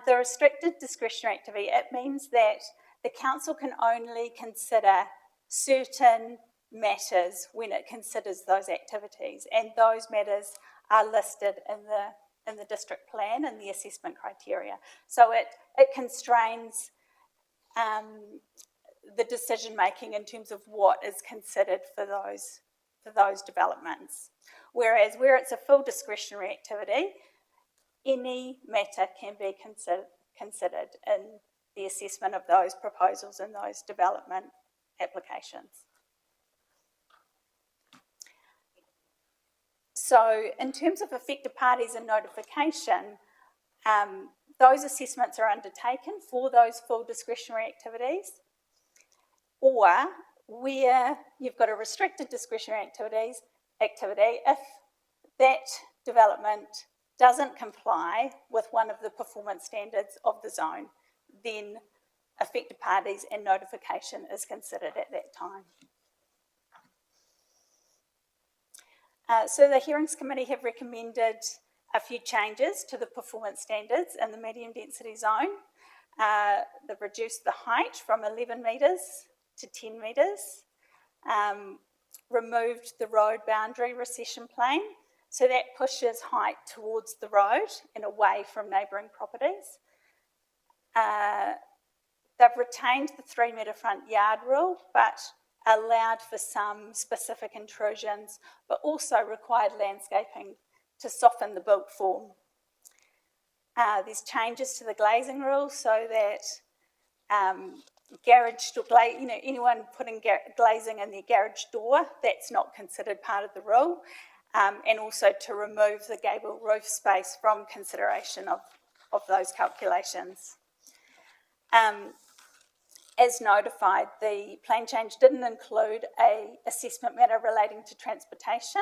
the restricted discretionary activity, it means that the council can only consider certain matters when it considers those activities, and those matters are listed in the district plan and the assessment criteria. So it constrains the decision making in terms of what is considered for those developments. Whereas where it's a full discretionary activity, any matter can be considered in the assessment of those proposals and those development applications. So in terms of affected parties and notification, those assessments are undertaken for those full discretionary activities, or where you've got a restricted discretionary activity, if that development doesn't comply with one of the performance standards of the zone, then affected parties and notification is considered at that time. So the Hearings Committee have recommended a few changes to the performance standards in the medium density zone. They've reduced the height from 11 metres to 10 metres, removed the road boundary recession plane, so that pushes height towards the road and away from neighbouring properties. They've retained the 3 metre front yard rule, but allowed for some specific intrusions, but also required landscaping to soften the built form. There's changes to the glazing rule so that anyone putting glazing in their garage door, that's not considered part of the rule, and also to remove the gable roof space from consideration of those calculations. As notified, the plan change didn't include an assessment matter relating to transportation,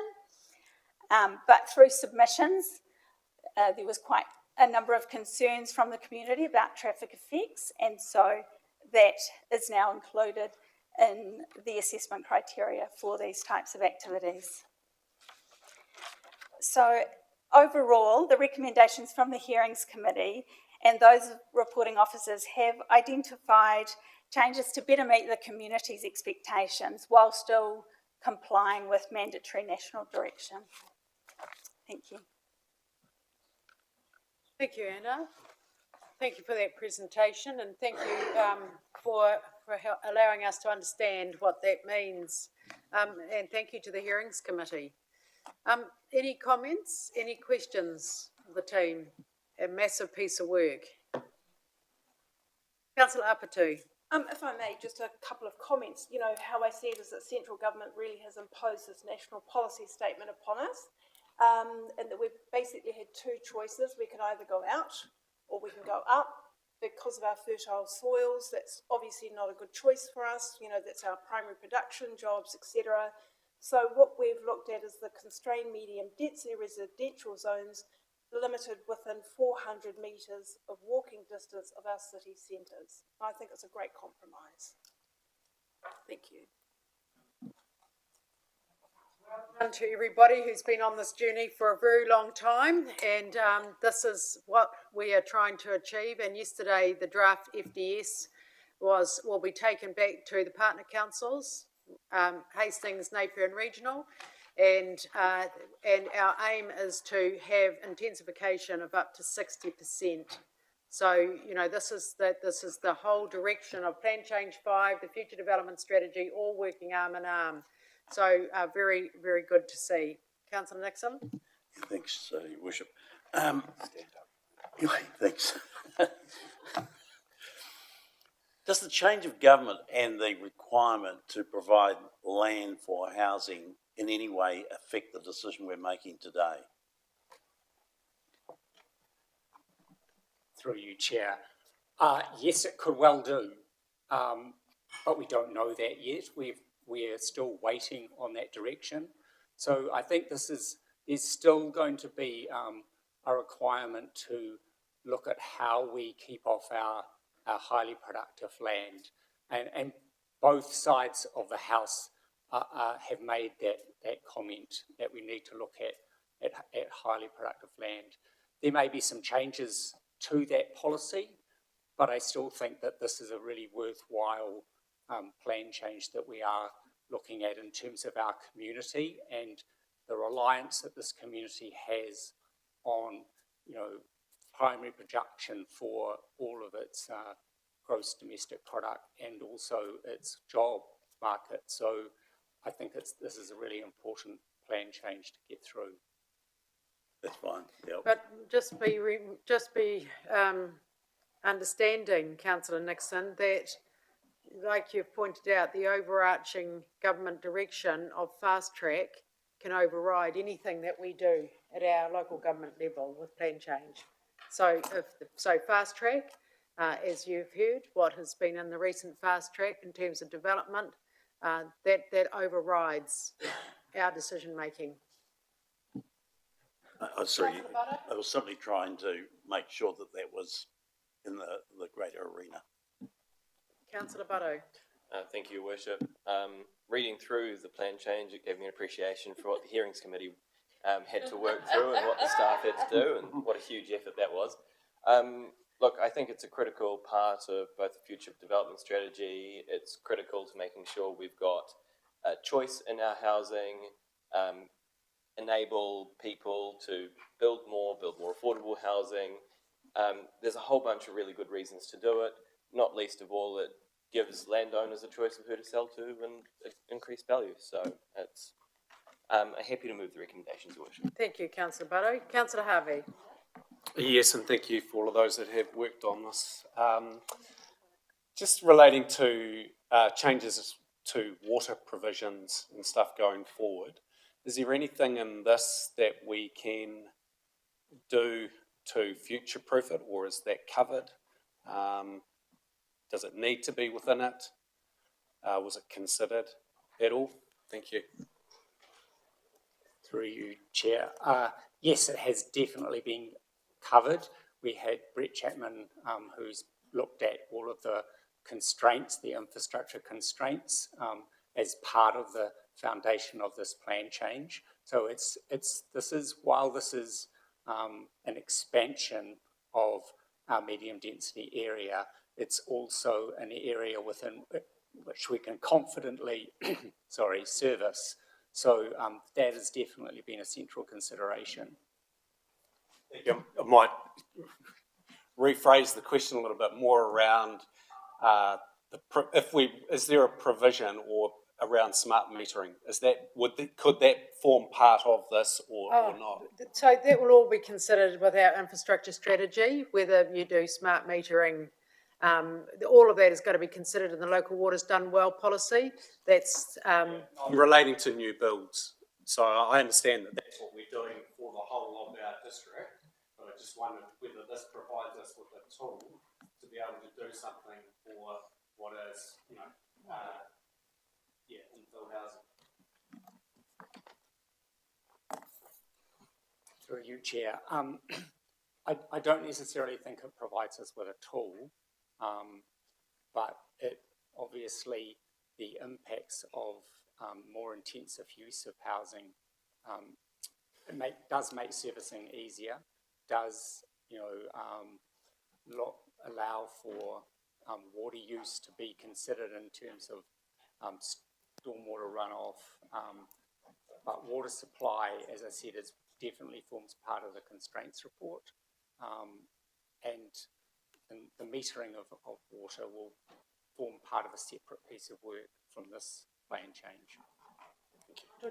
but through submissions, there was quite a number of concerns from the community about traffic effects, and so that is now included in the assessment criteria for these types of activities. So overall, the recommendations from the Hearings Committee and those reporting officers have identified changes to better meet the community's expectations while still complying with mandatory national direction. Thank you. Thank you, Anna. Thank you for that presentation, and thank you for allowing us to understand what that means. And thank you to the Hearings Committee. Any comments, any questions of the team? A massive piece of work. Councillor Apatu. If I may, just a couple of comments. You know, how I see it is that central government really has imposed this national policy statement upon us, and that we've basically had two choices. We can either go out or we can go up. Because of our fertile soils, that's obviously not a good choice for us. You know, that's our primary production, jobs, etc. So what we've looked at is the constrained medium density residential zones limited within 400 metres of walking distance of our city centres. I think it's a great compromise. Thank you. Well done to everybody who's been on this journey for a very long time, and this is what we are trying to achieve. And yesterday the draft FDS will be taken back to the partner councils, Hastings, Napier and Regional, and our aim is to have intensification of up to 60%. So, you know, this is the whole direction of Plan Change 5, the Future Development Strategy, all working arm in arm. So very, very good to see. Councillor Nixon. Thanks, Your Worship. Thanks. Does the change of government and the requirement to provide land for housing in any way affect the decision we're making today? Through you, Chair. Yes, it could well do, but we don't know that yet. We're still waiting on that direction. So I think there's still going to be a requirement to look at how we keep off our highly productive land. And both sides of the House have made that comment that we need to look at highly productive land. There may be some changes to that policy, but I still think that this is a really worthwhile plan change that we are looking at in terms of our community and the reliance that this community has on, primary production for all of its gross domestic product and also its job market. So I think this is a really important plan change to get through. That's fine, yep. But just be understanding, Councillor Nixon, that, like you've pointed out, the overarching government direction of fast track can override anything that we do at our local government level with plan change. So fast track, as you've heard, what has been in the recent fast track in terms of development, that overrides our decision making. Sorry, I was simply trying to make sure that was in the greater arena. Councillor Butto. Thank you, Your Worship. Reading through the plan change, it gave me an appreciation for what the Hearings Committee had to work through and what the staff had to do and what a huge effort that was. Look, I think it's a critical part of both the future development strategy. It's critical to making sure we've got a choice in our housing, enable people to build more affordable housing. There's a whole bunch of really good reasons to do it, not least of all it gives landowners a choice of who to sell to and increase value. So it's, I'm happy to move the recommendations, Your Worship. Thank you, Councillor Butto. Councillor Harvey. Yes, and thank you for all of those that have worked on this. Just relating to changes to water provisions and stuff going forward, is there anything in this that we can do to future-proof it, or is that covered? Does it need to be within it? Was it considered at all? Thank you. Through you, Chair. Yes, it has definitely been covered. We had Brett Chapman, who's looked at all of the constraints, the infrastructure constraints, as part of the foundation of this plan change. So while this is an expansion of our medium density area, it's also an area within which we can confidently, service. So that has definitely been a central consideration. I might rephrase the question a little bit more around is there a provision or around smart metering? Could that form part of this or not? So that will all be considered with our infrastructure strategy, whether you do smart metering. All of that is going to be considered in the Local Waters Done Well policy. That's relating to new builds. So I understand that that's what we're doing for the whole of our district, but I just wondered whether this provides us with a tool to be able to do something for what is, infill housing. Through you, Chair. I don't necessarily think it provides us with a tool, but it obviously the impacts of more intensive use of housing does make servicing easier, does allow for water use to be considered in terms of stormwater runoff, but water supply, as I said, definitely forms part of the constraints report, and the metering of water will form part of a separate piece of work from this plan change.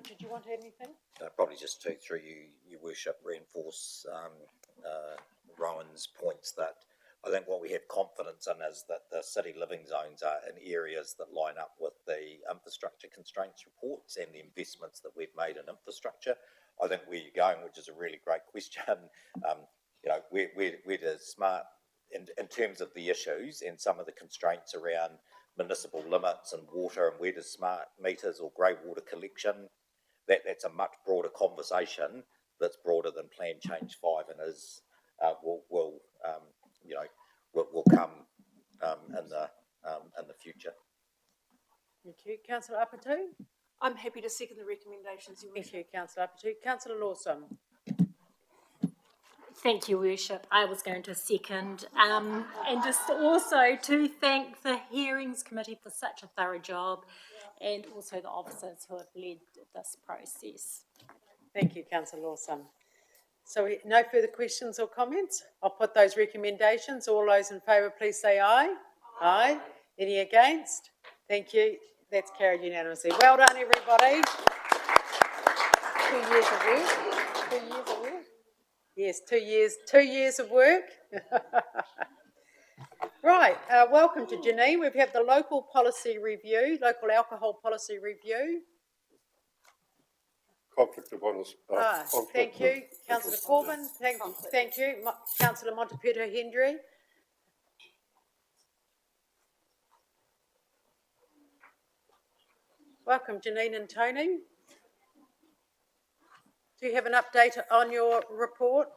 Did you want to add anything? Probably just through you, Your Worship, reinforce Rowan's points that I think what we have confidence in is that the city living zones are in areas that line up with the infrastructure constraints reports and the investments that we've made in infrastructure. I think where you're going, which is a really great question, where does smart, in terms of the issues and some of the constraints around municipal limits and water, and where does smart meters or grey water collection, that's a much broader conversation that's broader than Plan Change 5 and will come in the future. Thank you. Councillor Apatu? I'm happy to second the recommendations, Your Worship. Thank you, Councillor Apatu. Councillor Lawson? Thank you, Worship. I was going to second, and just also to thank the Hearings Committee for such a thorough job, and also the officers who have led this process. Thank you, Councillor Lawson. So no further questions or comments? I'll put those recommendations. All those in favour, please say aye. Aye. Any against? Thank you. That's carried unanimously. Well done, everybody. 2 years of work. 2 years of work. Yes, 2 years. 2 years of work. Right. Welcome to Janine. We've had the local policy review, local alcohol policy review. Conflict of honours. Thank you, Councillor Corbyn. Thank you, Councillor Montepetro Hendry. Welcome, Janine and Tony. Do you have an update on your report?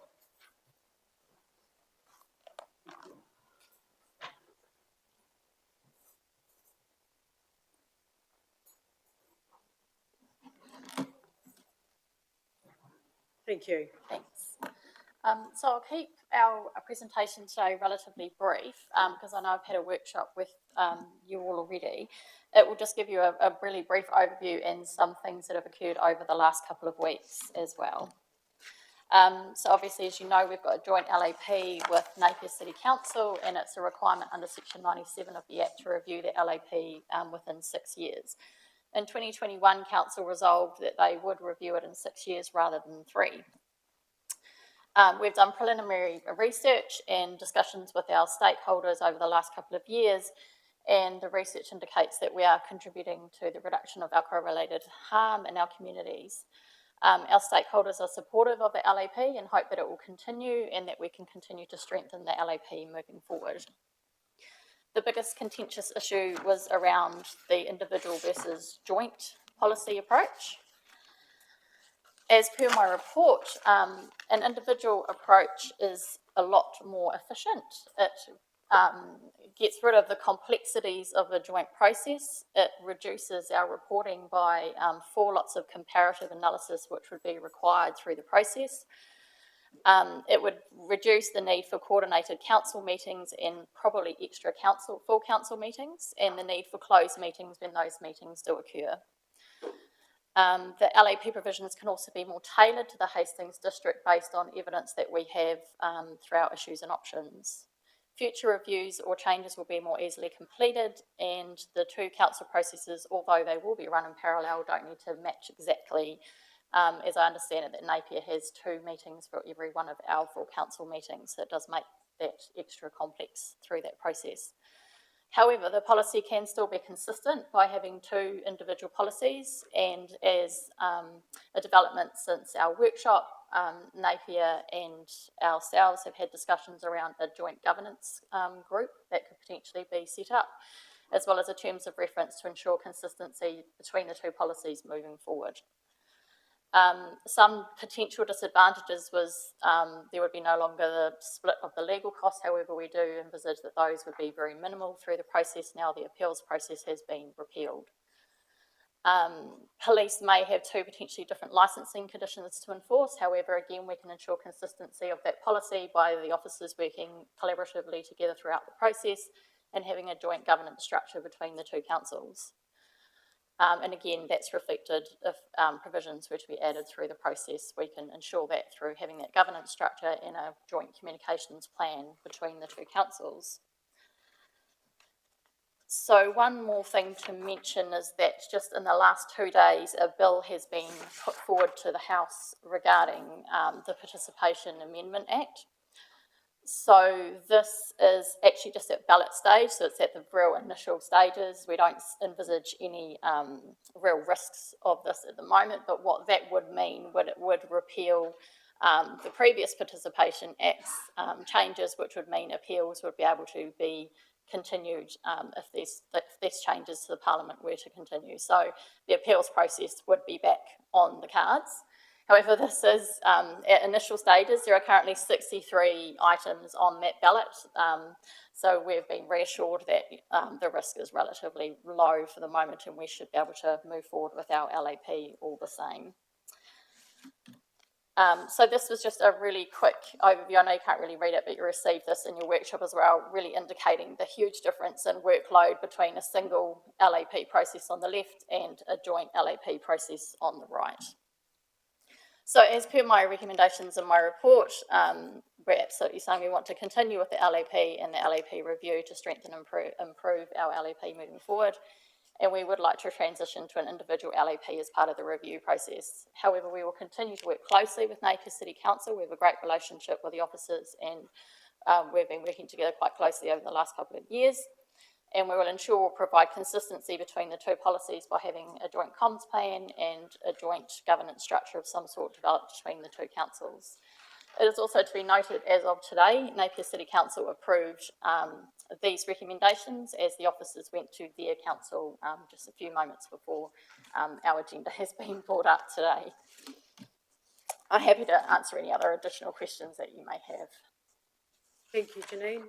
Thank you. Thanks. So I'll keep our presentation today relatively brief because I know I've had a workshop with you all already. It will just give you a really brief overview and some things that have occurred over the last couple of weeks as well. So obviously, as you know, we've got a joint LAP with Napier City Council, and it's a requirement under Section 97 of the Act to review the LAP within 6 years. In 2021, Council resolved that they would review it in 6 years rather than 3. We've done preliminary research and discussions with our stakeholders over the last couple of years, and the research indicates that we are contributing to the reduction of alcohol-related harm in our communities. Our stakeholders are supportive of the LAP and hope that it will continue and that we can continue to strengthen the LAP moving forward. The biggest contentious issue was around the individual versus joint policy approach. As per my report, an individual approach is a lot more efficient. It gets rid of the complexities of a joint process. It reduces our reporting by 4 lots of comparative analysis, which would be required through the process. It would reduce the need for coordinated council meetings and probably extra full council meetings, and the need for closed meetings when those meetings do occur. The LAP provisions can also be more tailored to the Hastings district based on evidence that we have through our issues and options. Future reviews or changes will be more easily completed, and the 2 council processes, although they will be run in parallel, don't need to match exactly. As I understand it, that Napier has 2 meetings for every one of our full council meetings, so it does make that extra complex through that process. However, the policy can still be consistent by having 2 individual policies, and as a development since our workshop, Napier and ourselves have had discussions around a joint governance group that could potentially be set up, as well as a terms of reference to ensure consistency between the 2 policies moving forward. Some potential disadvantages was there would be no longer the split of the legal costs. However, we do envisage that those would be very minimal through the process now the appeals process has been repealed. Police may have 2 potentially different licensing conditions to enforce. However, again, we can ensure consistency of that policy by the officers working collaboratively together throughout the process and having a joint governance structure between the 2 councils. And again, that's reflected if provisions were to be added through the process. We can ensure that through having that governance structure and a joint communications plan between the 2 councils. So one more thing to mention is that just in the last 2 days, a bill has been put forward to the House regarding the Participation Amendment Act. So this is actually just at ballot stage, so it's at the real initial stages. We don't envisage any real risks of this at the moment, but what that would mean, it would repeal the previous Participation Act's changes, which would mean appeals would be able to be continued if these changes to the Parliament were to continue. So the appeals process would be back on the cards. However, this is at initial stages. There are currently 63 items on that ballot. So we've been reassured that the risk is relatively low for the moment and we should be able to move forward with our LAP all the same. So this was just a really quick overview. I know you can't really read it, but you received this in your workshop as well, really indicating the huge difference in workload between a single LAP process on the left and a joint LAP process on the right. So as per my recommendations in my report, we're absolutely saying we want to continue with the LAP and the LAP review to strengthen and improve our LAP moving forward. And we would like to transition to an individual LAP as part of the review process. However, we will continue to work closely with Napier City Council. We have a great relationship with the officers and we've been working together quite closely over the last couple of years. And we will ensure we'll provide consistency between the two policies by having a joint comms plan and a joint governance structure of some sort developed between the two councils. It is also to be noted, as of today, Napier City Council approved these recommendations as the officers went to their council just a few moments before our agenda has been brought up today. I'm happy to answer any other additional questions that you may have. Thank you, Janine.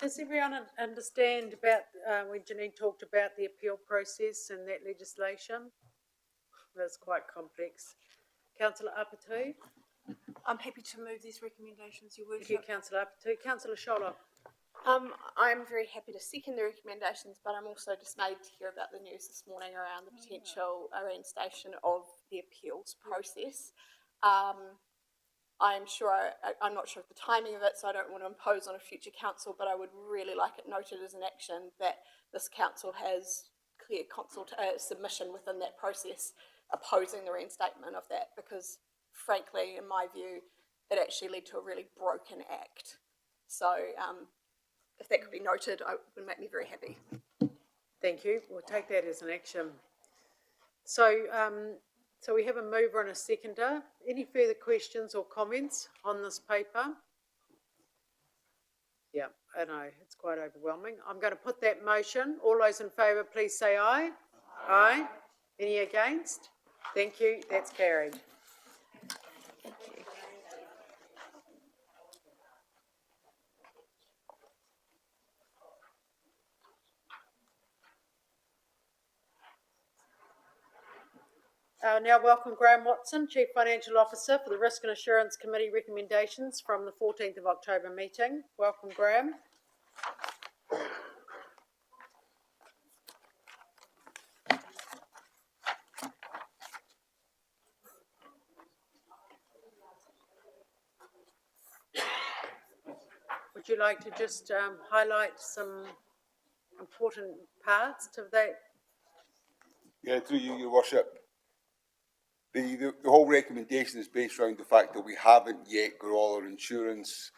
Does everyone understand about when Janine talked about the appeal process and that legislation? That's quite complex. Councillor Apatu? I'm happy to move these recommendations, Your Worship. Thank you, Councillor Apatu. Councillor Scholler? I'm very happy to second the recommendations, but I'm also dismayed to hear about the news this morning around the potential reinstation of the appeals process. I'm not sure of the timing of it, so I don't want to impose on a future council, but I would really like it noted as an action that this council has clear submission within that process opposing the reinstatement of that, because frankly, in my view, it actually led to a really broken act. So if that could be noted, it would make me very happy. Thank you. We'll take that as an action. So we have a mover and a seconder. Any further questions or comments on this paper? Yeah, I know, it's quite overwhelming. I'm going to put that motion. All those in favour, please say aye. Aye. Any against? Thank you. That's carried. Thank you. Now welcome Graham Watson, Chief Financial Officer for the Risk and Assurance Committee recommendations from the 14th of October meeting. Welcome, Graham. Would you like to just highlight some important parts to that? Yeah, through you, Your Worship. The whole recommendation is based around the fact that we haven't yet got all our insurance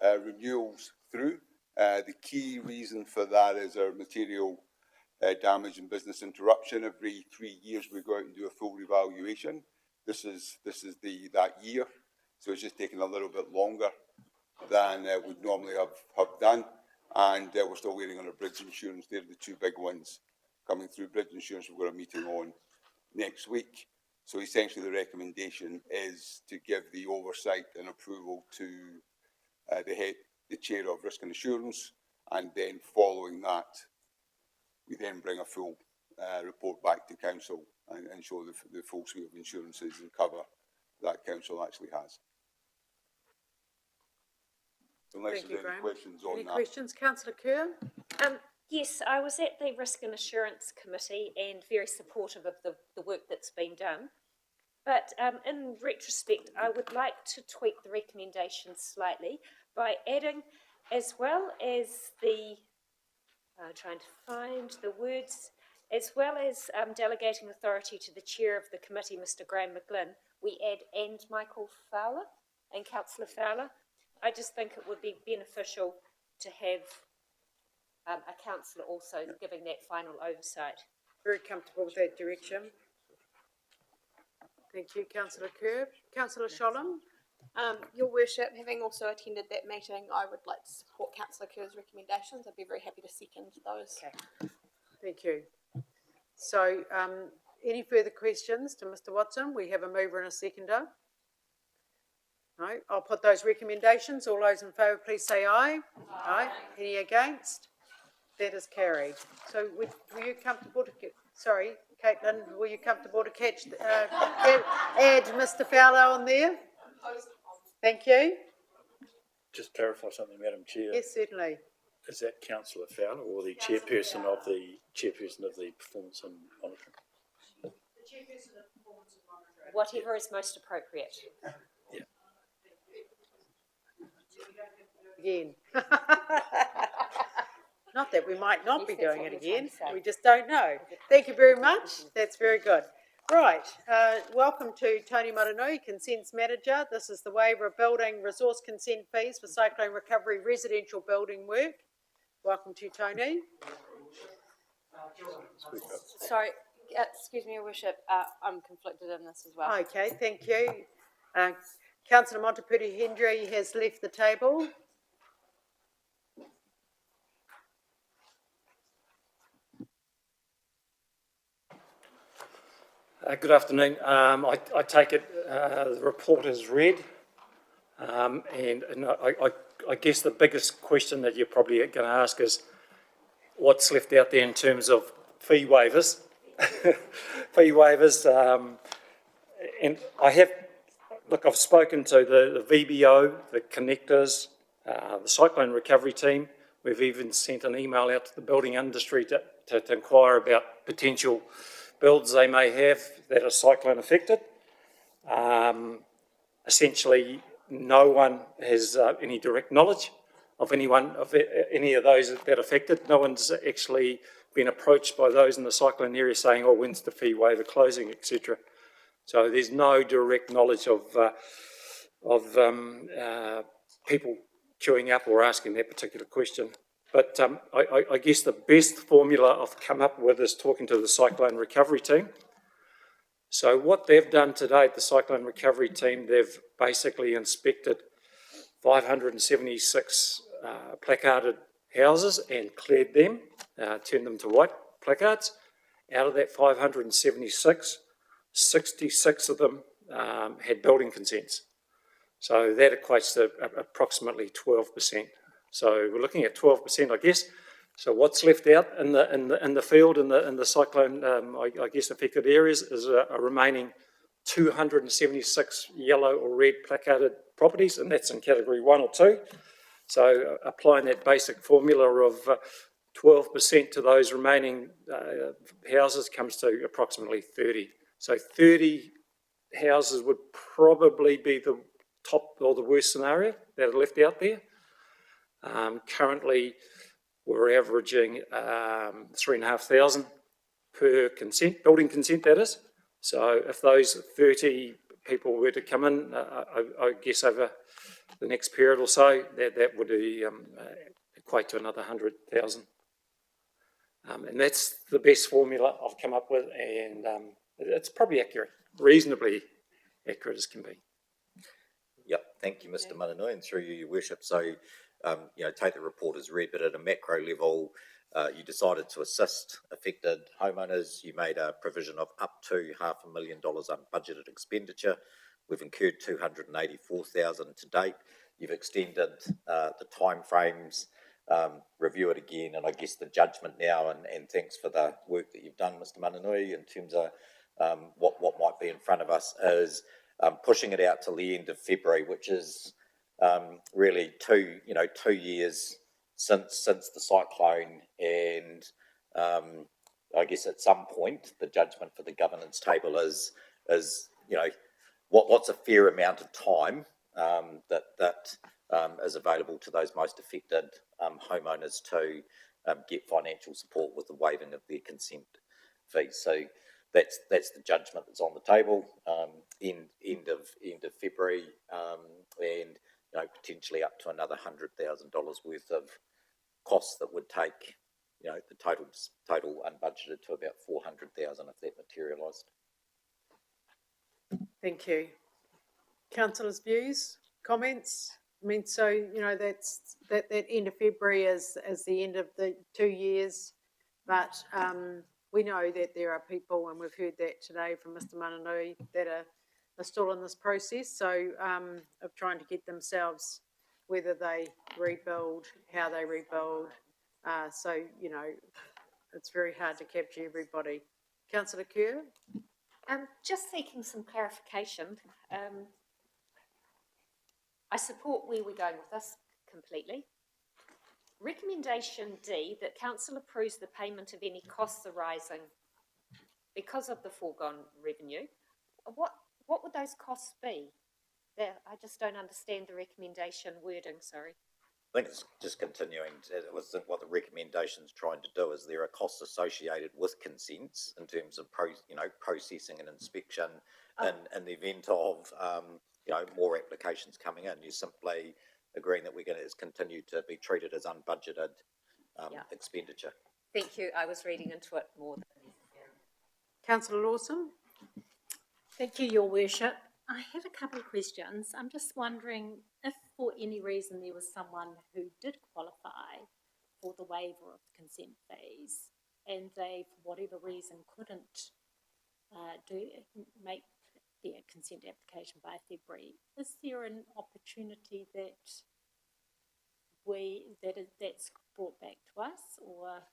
renewals through. The key reason for that is our material damage and business interruption. Every 3 years we go out and do a full revaluation. This is that year, so it's just taking a little bit longer than we'd normally have done. And we're still waiting on our bridge insurance. They're the two big ones coming through. Bridge insurance we've got a meeting on next week. So essentially the recommendation is to give the oversight and approval to the chair of Risk and Assurance, and then following that, we then bring a full report back to council and show the full suite of insurances and cover that council actually has. Unless there's any questions on that. Any questions, Councillor Kerr? Yes, I was at the Risk and Assurance Committee and very supportive of the work that's been done. But in retrospect, I would like to tweak the recommendations slightly by adding, as well as trying to find the words, as well as delegating authority to the chair of the committee, Mr. Graham McGlynn, we add and Michael Fowler and Councillor Fowler, I just think it would be beneficial to have a councillor also giving that final oversight. Very comfortable with that direction. Thank you, councillor Kerr. Councillor Sholem? Your Worship, having also attended that meeting, I would like to support Councillor Kerr's recommendations. I'd be very happy to second those. Okay. Thank you. So, any further questions to Mr Watson? We have a mover and a seconder. No, I'll put those recommendations. All those in favour, please say aye. Aye. Any against? That is carried. So, were you comfortable to sorry, Caitlin, were you comfortable to add Mr Fowler on there? Thank you. Just clarify something, Madam Chair. Yes, certainly. Is that Councillor Fowler or the chairperson of the Performance and Monitoring? The chairperson of Performance and Monitoring. Whatever is most appropriate. Again. Not that we might not be doing it again, we just don't know. Thank you very much, that's very good. Right, welcome to Tony Maranui, Consents Manager. This is the waiver of building resource consent fees for cyclone recovery residential building work. Welcome to Tony. Sorry, excuse me, Your Worship, I'm conflicted in this as well. Okay, thank you. Councillor Montepudi Hendry has left the table. Good afternoon. I take it the report is read, and I guess the biggest question that you're probably going to ask is what's left out there in terms of fee waivers. Fee waivers, and I've spoken to the VBO, the connectors, the cyclone recovery team. We've even sent an email out to the building industry to inquire about potential builds they may have that are cyclone affected. Essentially, no one has any direct knowledge of any of those that are affected. No one's actually been approached by those in the cyclone area saying, oh, when's the fee waiver closing, etc. So there's no direct knowledge of people queuing up or asking that particular question. But I guess the best formula I've come up with is talking to the cyclone recovery team. So what they've done to date, the cyclone recovery team, they've basically inspected 576 placarded houses and cleared them, turned them to white placards. Out of that 576, 66 of them had building consents. So that equates to approximately 12%. So we're looking at 12%, I guess. So what's left out in the field in the cyclone, I guess, affected areas is a remaining 276 yellow or red placarded properties, and that's in category 1 or 2. So applying that basic formula of 12% to those remaining houses comes to approximately 30. So 30 houses would probably be the top or the worst scenario that are left out there. Currently, we're averaging 3,500 per consent, building consent that is. So if those 30 people were to come in, I guess over the next period or so, that would equate to another 100,000. And that's the best formula I've come up with, and it's probably accurate, reasonably accurate as can be. Yep, thank you, Mr. Maranui, and through you, Your Worship. So, take the report as read, but at a macro level, you decided to assist affected homeowners. You made a provision of up to $500,000 unbudgeted expenditure. We've incurred $284,000 to date. You've extended the timeframes, review it again, and I guess the judgment now, and thanks for the work that you've done, Mr. Maranui, in terms of what might be in front of us is pushing it out till the end of February, which is really 2 years since the cyclone, and I guess at some point the judgment for the governance table is what's a fair amount of time that is available to those most affected homeowners to get financial support with the waiving of their consent fees. So that's the judgment that's on the table. End of February, and you know, potentially up to another $100,000 worth of costs that would take, you know, the total unbudgeted to about 400,000 if that materialised. Thank you. Councillors' views, comments? I mean, so, you know, that end of February is the end of the 2 years, but we know that there are people, and we've heard that today from Mr Mananui, that are still in this process, so of trying to get themselves, whether they rebuild, how they rebuild. So, you know, it's very hard to capture everybody. Councillor Kerr? Just seeking some clarification. I support where we're going with this completely. Recommendation D, that council approves the payment of any costs arising because of the foregone revenue. What would those costs be? I just don't understand the recommendation wording, sorry. I think it's just continuing what the recommendation's trying to do is there are costs associated with consents in terms of processing and inspection in the event of more applications coming in. You're simply agreeing that we're going to continue to be treated as unbudgeted expenditure. Thank you. I was reading into it more than necessary. Councillor Lawson? Thank you, Your Worship. I have a couple of questions. I'm just wondering if for any reason there was someone who did qualify for the waiver of consent fees and they, for whatever reason, couldn't make their consent application by February, is there an opportunity that's brought back to us, or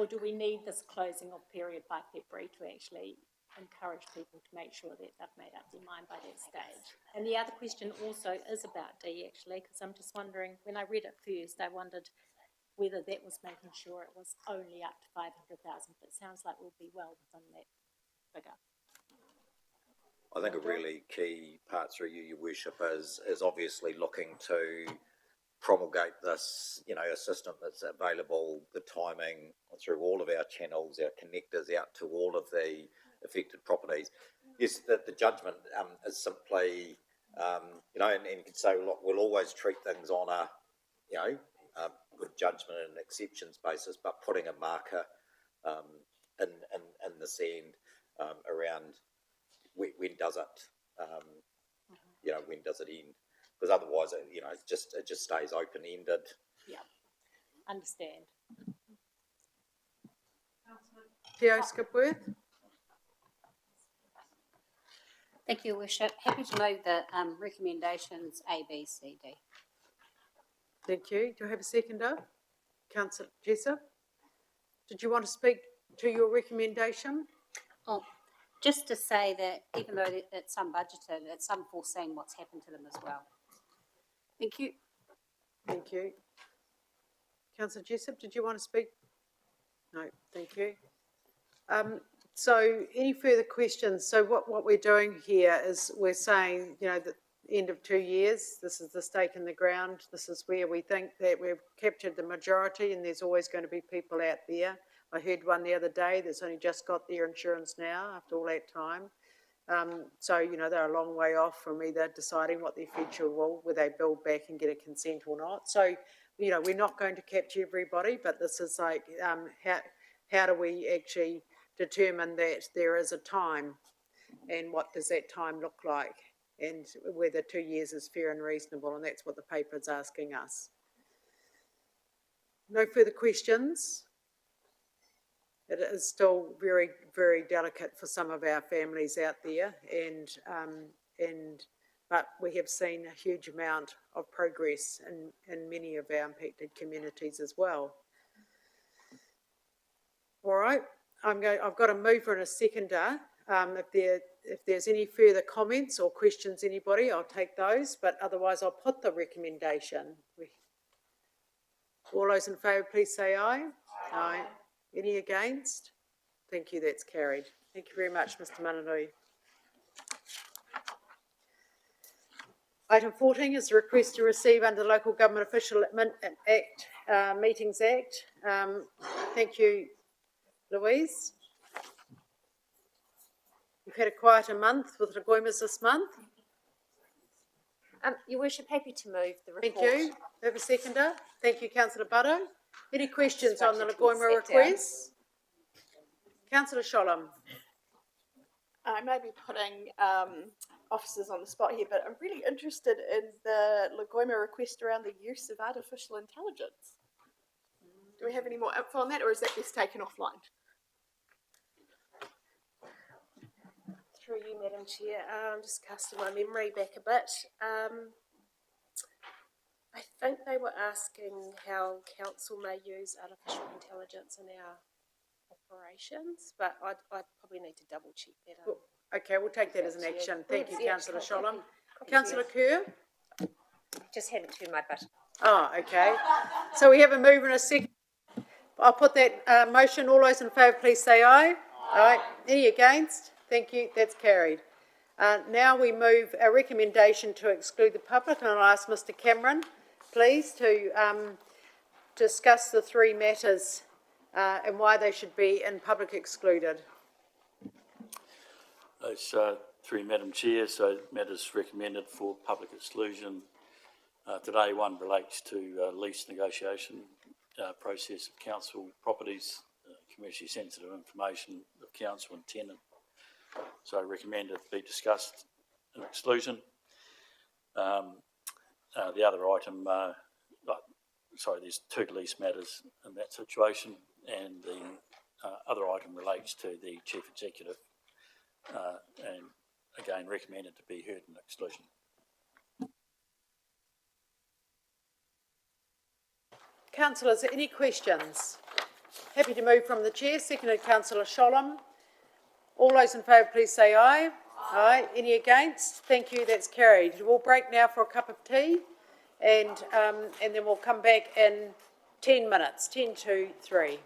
do we need this closing off period by February to actually encourage people to make sure that they've made up their mind by that stage? And the other question also is about D, actually, because I'm just wondering, when I read it first, I wondered whether that was making sure it was only up to 500,000, but it sounds like we'll be well within that figure. I think a really key part through you, Your Worship, is obviously looking to promulgate this, a system that's available, the timing through all of our channels, our connectors out to all of the affected properties. Yes, the judgment is simply, and you can say, look, we'll always treat things on a good judgment and an exceptions basis, but putting a marker in the sand around when does it, when does it end? Because otherwise, it just stays open-ended. Yeah, understand. Theo Skipworth? Thank you, Your Worship. Happy to move the recommendations A, B, C, D. Thank you. Do I have a seconder? Councillor Jessup? Did you want to speak to your recommendation? Oh, just to say that even though it's unbudgeted, it's unforeseen what's happened to them as well. Thank you. Thank you. Councillor Jessup, did you want to speak? No, thank you. So any further questions? So what we're doing here is we're saying, the end of 2 years, this is the stake in the ground, this is where we think that we've captured the majority, and there's always going to be people out there. I heard one the other day that's only just got their insurance now after all that time. So, they're a long way off from either deciding what their future will, whether they build back and get a consent or not. So, we're not going to capture everybody, but this is like, how do we actually determine that there is a time, and what does that time look like, and whether 2 years is fair and reasonable, and that's what the paper is asking us. No further questions. It is still very, very delicate for some of our families out there, but we have seen a huge amount of progress in many of our impacted communities as well. All right, I've got a mover and a seconder. If there's any further comments or questions, anybody, I'll take those, but otherwise I'll put the recommendation. All those in favour, please say aye. Aye. Any against? Thank you, that's carried. Thank you very much, Mr Mananui. Item 14 is a request to receive under Local Government Official Act, Meetings Act. Thank you, Louise. We've had a quieter month with Ragoimas this month. Your Worship, happy to move the report. Thank you. We have a seconder. Thank you, councillor Butto. Any questions on the Just waited till Lagoima it's sat down. request? Councillor Sholem. I may be putting officers on the spot here, but I'm really interested in the Lagoima request around the use of artificial intelligence. Do we have any more info on that, or is that best taken offline? Through you, Madam Chair, just casting my memory back a bit. I think they were asking how council may use artificial intelligence in our operations, but I'd probably need to double check that. Okay, we'll take that as an action. Thank you, Yeah, councillor copy. Sholem. Copy. Councillor Kerr? Just haven't turned my button. Oh, okay. So we have a move and a second. I'll put that motion. All those in favour, please say aye. Aye. Any against? Thank you. That's carried. Now we move a recommendation to exclude the public, and I'll ask Mr Cameron, please, to discuss the three matters and why they should be in public excluded. Those three, Madam Chair, so matters recommended for public exclusion. Today, one relates to lease negotiation process of council properties, commercially sensitive information of council and tenant. So recommended to be discussed in exclusion. The other item, there's two lease matters in that situation, and the other item relates to the chief executive, and again recommended to be heard in exclusion. Councillors, any questions? Happy to move from the chair. Seconded, councillor Sholem. All those in favour, please say aye. Aye. Any against? Thank you. That's carried. We'll break now for a cup of tea, and then we'll come back in 10 minutes, 10 to 3.